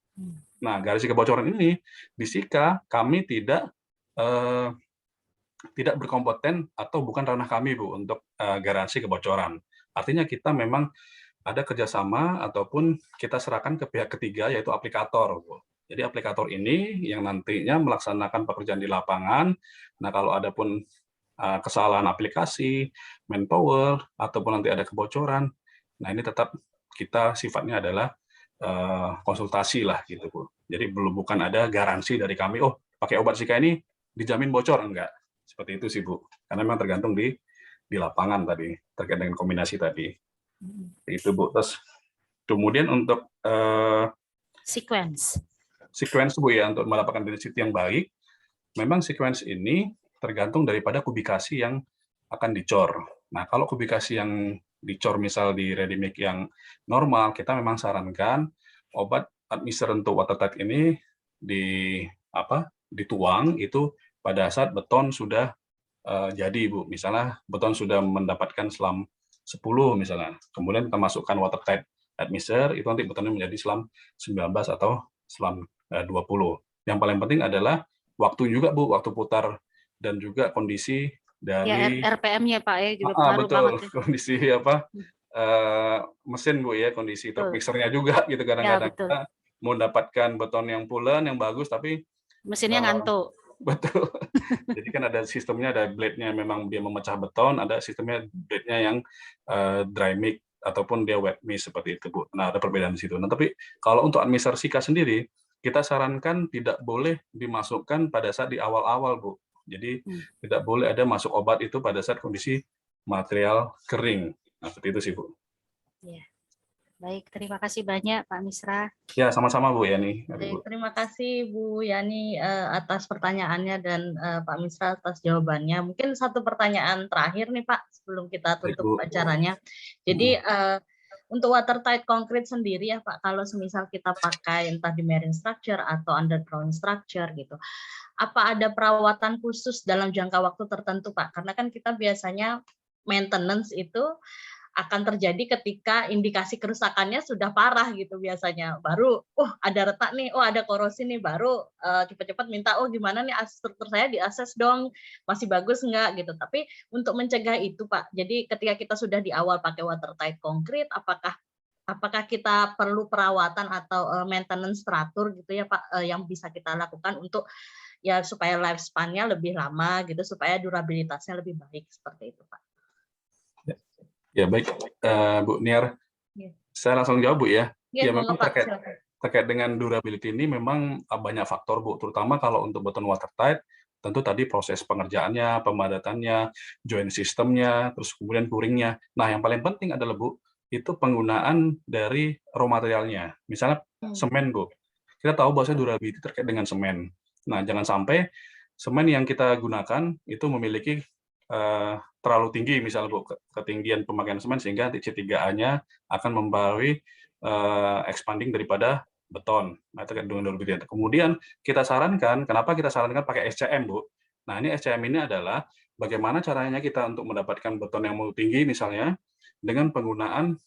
Nah, garansi kebocoran ini di Sika kami tidak berkompeten atau bukan ranah kami, Bu, untuk garansi kebocoran. Artinya kita memang ada kerjasama ataupun kita serahkan ke pihak ketiga yaitu aplikator, Bu. Jadi aplikator ini yang nantinya melaksanakan pekerjaan di lapangan. Nah, kalau ada pun kesalahan aplikasi, manpower, ataupun nanti ada kebocoran, nah ini tetap kita sifatnya adalah konsultasi lah gitu Bu. Jadi bukan ada garansi dari kami, oh pakai obat Zika ini dijamin bocor, enggak. Seperti itu sih Bu. Karena memang tergantung di lapangan tadi, terkait dengan kombinasi tadi. Itu Bu. Terus kemudian untuk Sequence. sequence Bu ya, untuk mendapatkan density yang baik, memang sequence ini tergantung daripada kubikasi yang akan dicor. Nah, kalau kubikasi yang dicor misal di ready mix yang normal, kita memang sarankan obat admixture untuk watertight ini dituang itu pada saat beton sudah jadi Bu. Misalnya beton sudah mendapatkan selam 10 misalnya. Kemudian kita masukkan watertight admixture, itu nanti betonnya menjadi selam 19 atau selam 20. Yang paling penting adalah waktu juga Bu, waktu putar dan juga kondisi dari RPM-nya Pak ya juga betul, banget ya. kondisi mesin Bu ya, kondisi top Betul. mixernya juga gitu. Kadang-kadang betul. kita mau mendapatkan beton yang pulen, yang bagus, tapi Mesinnya ngantuk. betul. Jadi kan ada sistemnya, ada blade-nya memang dia memecah beton, ada sistemnya blade-nya yang dry mix ataupun dia wet mix seperti itu Bu. Nah, ada perbedaan di situ. Nah, tapi kalau untuk admixture Zika sendiri, kita sarankan tidak boleh dimasukkan pada saat di awal-awal Bu. Jadi tidak boleh ada masuk obat itu pada saat kondisi material kering. Nah, seperti itu sih Bu. Ya. Baik, terima kasih banyak Pak Misra. Ya, sama-sama Bu Yani. Baik, terima kasih Bu Yani atas pertanyaannya dan Pak Misra atas jawabannya. Mungkin satu pertanyaan terakhir nih Pak sebelum kita tutup acaranya. Jadi untuk watertight concrete sendiri ya Pak, kalau semisal kita pakai entah di marine structure atau underground structure gitu, apa ada perawatan khusus dalam jangka waktu tertentu Pak? Karena kan kita biasanya maintenance itu akan terjadi ketika indikasi kerusakannya sudah parah gitu biasanya. Baru, ada retak nih, ada korosi nih, baru cepat-cepat minta, gimana nih struktur saya diakses dong, masih bagus nggak gitu. Tapi untuk mencegah itu Pak, jadi ketika kita sudah di awal pakai watertight concrete, apakah kita perlu perawatan atau maintenance teratur gitu ya Pak, yang bisa kita lakukan untuk ya supaya lifespan-nya lebih lama gitu, supaya durabilitasnya lebih baik seperti itu Pak. Ya baik, Bu Niar, saya langsung jawab Bu ya. Ya memang terkait dengan durability ini memang banyak faktor Bu, terutama kalau untuk beton watertight, tentu tadi proses pengerjaannya, pemadatannya, joint sistemnya, terus kemudian curingnya. Nah yang paling penting adalah Bu, itu penggunaan dari raw materialnya. Misalnya semen Bu, kita tahu bahwa durability terkait dengan semen. Nah jangan sampai semen yang kita gunakan itu memiliki terlalu tinggi misalnya Bu, ketinggian pemakaian semen sehingga C3A-nya akan membawa expanding daripada beton. Nah, terkait dengan durability. Kemudian kita sarankan, kenapa kita sarankan pakai SCM Bu? Nah, ini SCM ini adalah bagaimana caranya kita untuk mendapatkan beton yang mau tinggi misalnya dengan penggunaan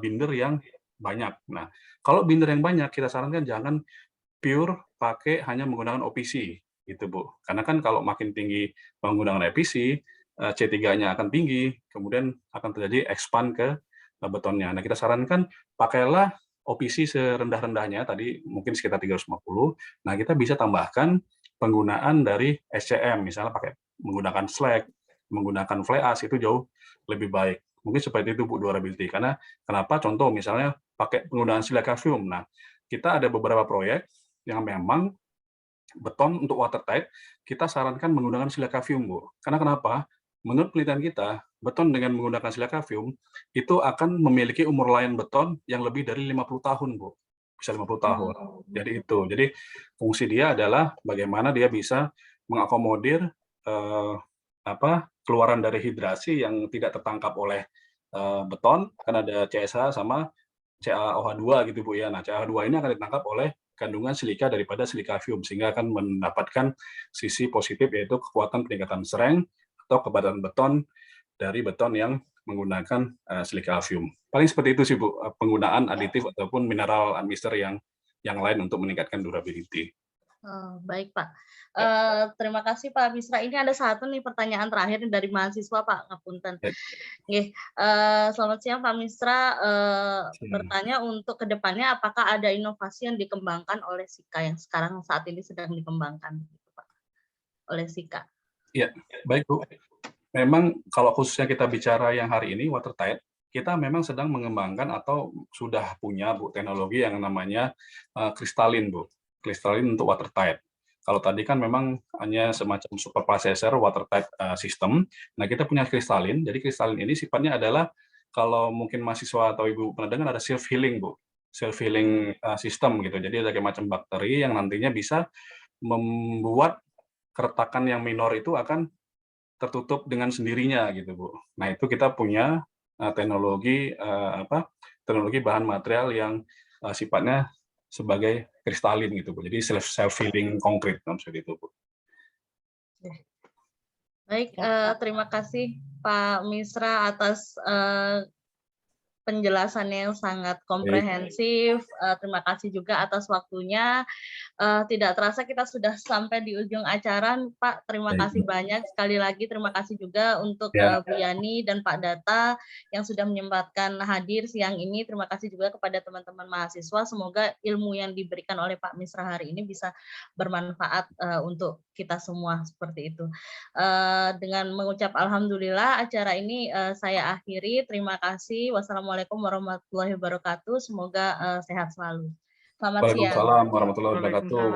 binder yang banyak. Nah, kalau binder yang banyak kita sarankan jangan pure pakai hanya menggunakan OPC gitu Bu. Karena kan kalau makin tinggi menggunakan OPC, C3-nya akan tinggi, kemudian akan terjadi expand ke betonnya. Nah, kita sarankan pakailah OPC serendah-rendahnya, tadi mungkin sekitar 350. Nah, kita bisa tambahkan penggunaan dari SCM, misalnya menggunakan slag, menggunakan fly ash, itu jauh lebih baik. Mungkin seperti itu Bu, durability. Karena kenapa? Contoh misalnya pakai penggunaan silica fume. Nah, kita ada beberapa proyek yang memang beton untuk watertight, kita sarankan menggunakan silica fume Bu. Karena kenapa? Menurut penelitian kita, beton dengan menggunakan silica fume itu akan memiliki umur layan beton yang lebih dari 50 tahun, Bu. Bisa 50 tahun. Jadi itu. Jadi fungsi dia adalah bagaimana dia bisa mengakomodir keluaran dari hidrasi yang tidak tertangkap oleh beton, kan ada CSH sama CaOH2 gitu Bu ya. Nah, CaOH2 ini akan ditangkap oleh kandungan silika daripada silica fume sehingga akan mendapatkan sisi positif yaitu kekuatan peningkatan strength atau kepadatan beton dari beton yang menggunakan silica fume. Paling seperti itu sih Bu, penggunaan aditif ataupun mineral admixture yang lain untuk meningkatkan durability. Oh, baik Pak. Terima kasih Pak Misra. Ini ada satu nih pertanyaan terakhir dari mahasiswa Pak, ngapunten. Baik. Nggih, selamat siang Pak Misra. Siang. Bertanya untuk kedepannya apakah ada inovasi yang dikembangkan oleh SIKA yang sekarang saat ini sedang dikembangkan, gitu, Pak, oleh SIKA? Iya, baik Bu. Memang kalau khususnya kita bicara yang hari ini watertight, kita memang sedang mengembangkan atau sudah punya Bu teknologi yang namanya kristalin Bu. Kristalin untuk watertight. Kalau tadi kan memang hanya semacam super processor watertight system. Nah, kita punya kristalin. Jadi kristalin ini sifatnya adalah kalau mungkin mahasiswa atau Ibu pernah dengar ada self healing Bu. Self healing system gitu. Jadi ada kayak macam bakteri yang nantinya bisa membuat keretakan yang minor itu akan tertutup dengan sendirinya gitu Bu. Nah, itu kita punya teknologi teknologi bahan material yang sifatnya sebagai kristalin gitu Bu. Jadi self healing konkret seperti itu Bu. Baik, terima kasih Pak Misra atas penjelasannya yang sangat komprehensif. Terima kasih juga atas waktunya. Tidak terasa kita sudah sampai di ujung acara, Pak. Terima kasih banyak. Sekali lagi terima kasih juga untuk Bu Yani dan Pak Data yang sudah menyempatkan hadir siang ini. Terima kasih juga kepada teman-teman mahasiswa. Semoga ilmu yang diberikan oleh Pak Misra hari ini bisa bermanfaat untuk kita semua seperti itu. Dengan mengucap alhamdulillah, acara ini saya akhiri. Terima kasih. Wassalamualaikum warahmatullahi wabarakatuh. Semoga sehat selalu. Selamat siang. Waalaikumsalam warahmatullahi wabarakatuh.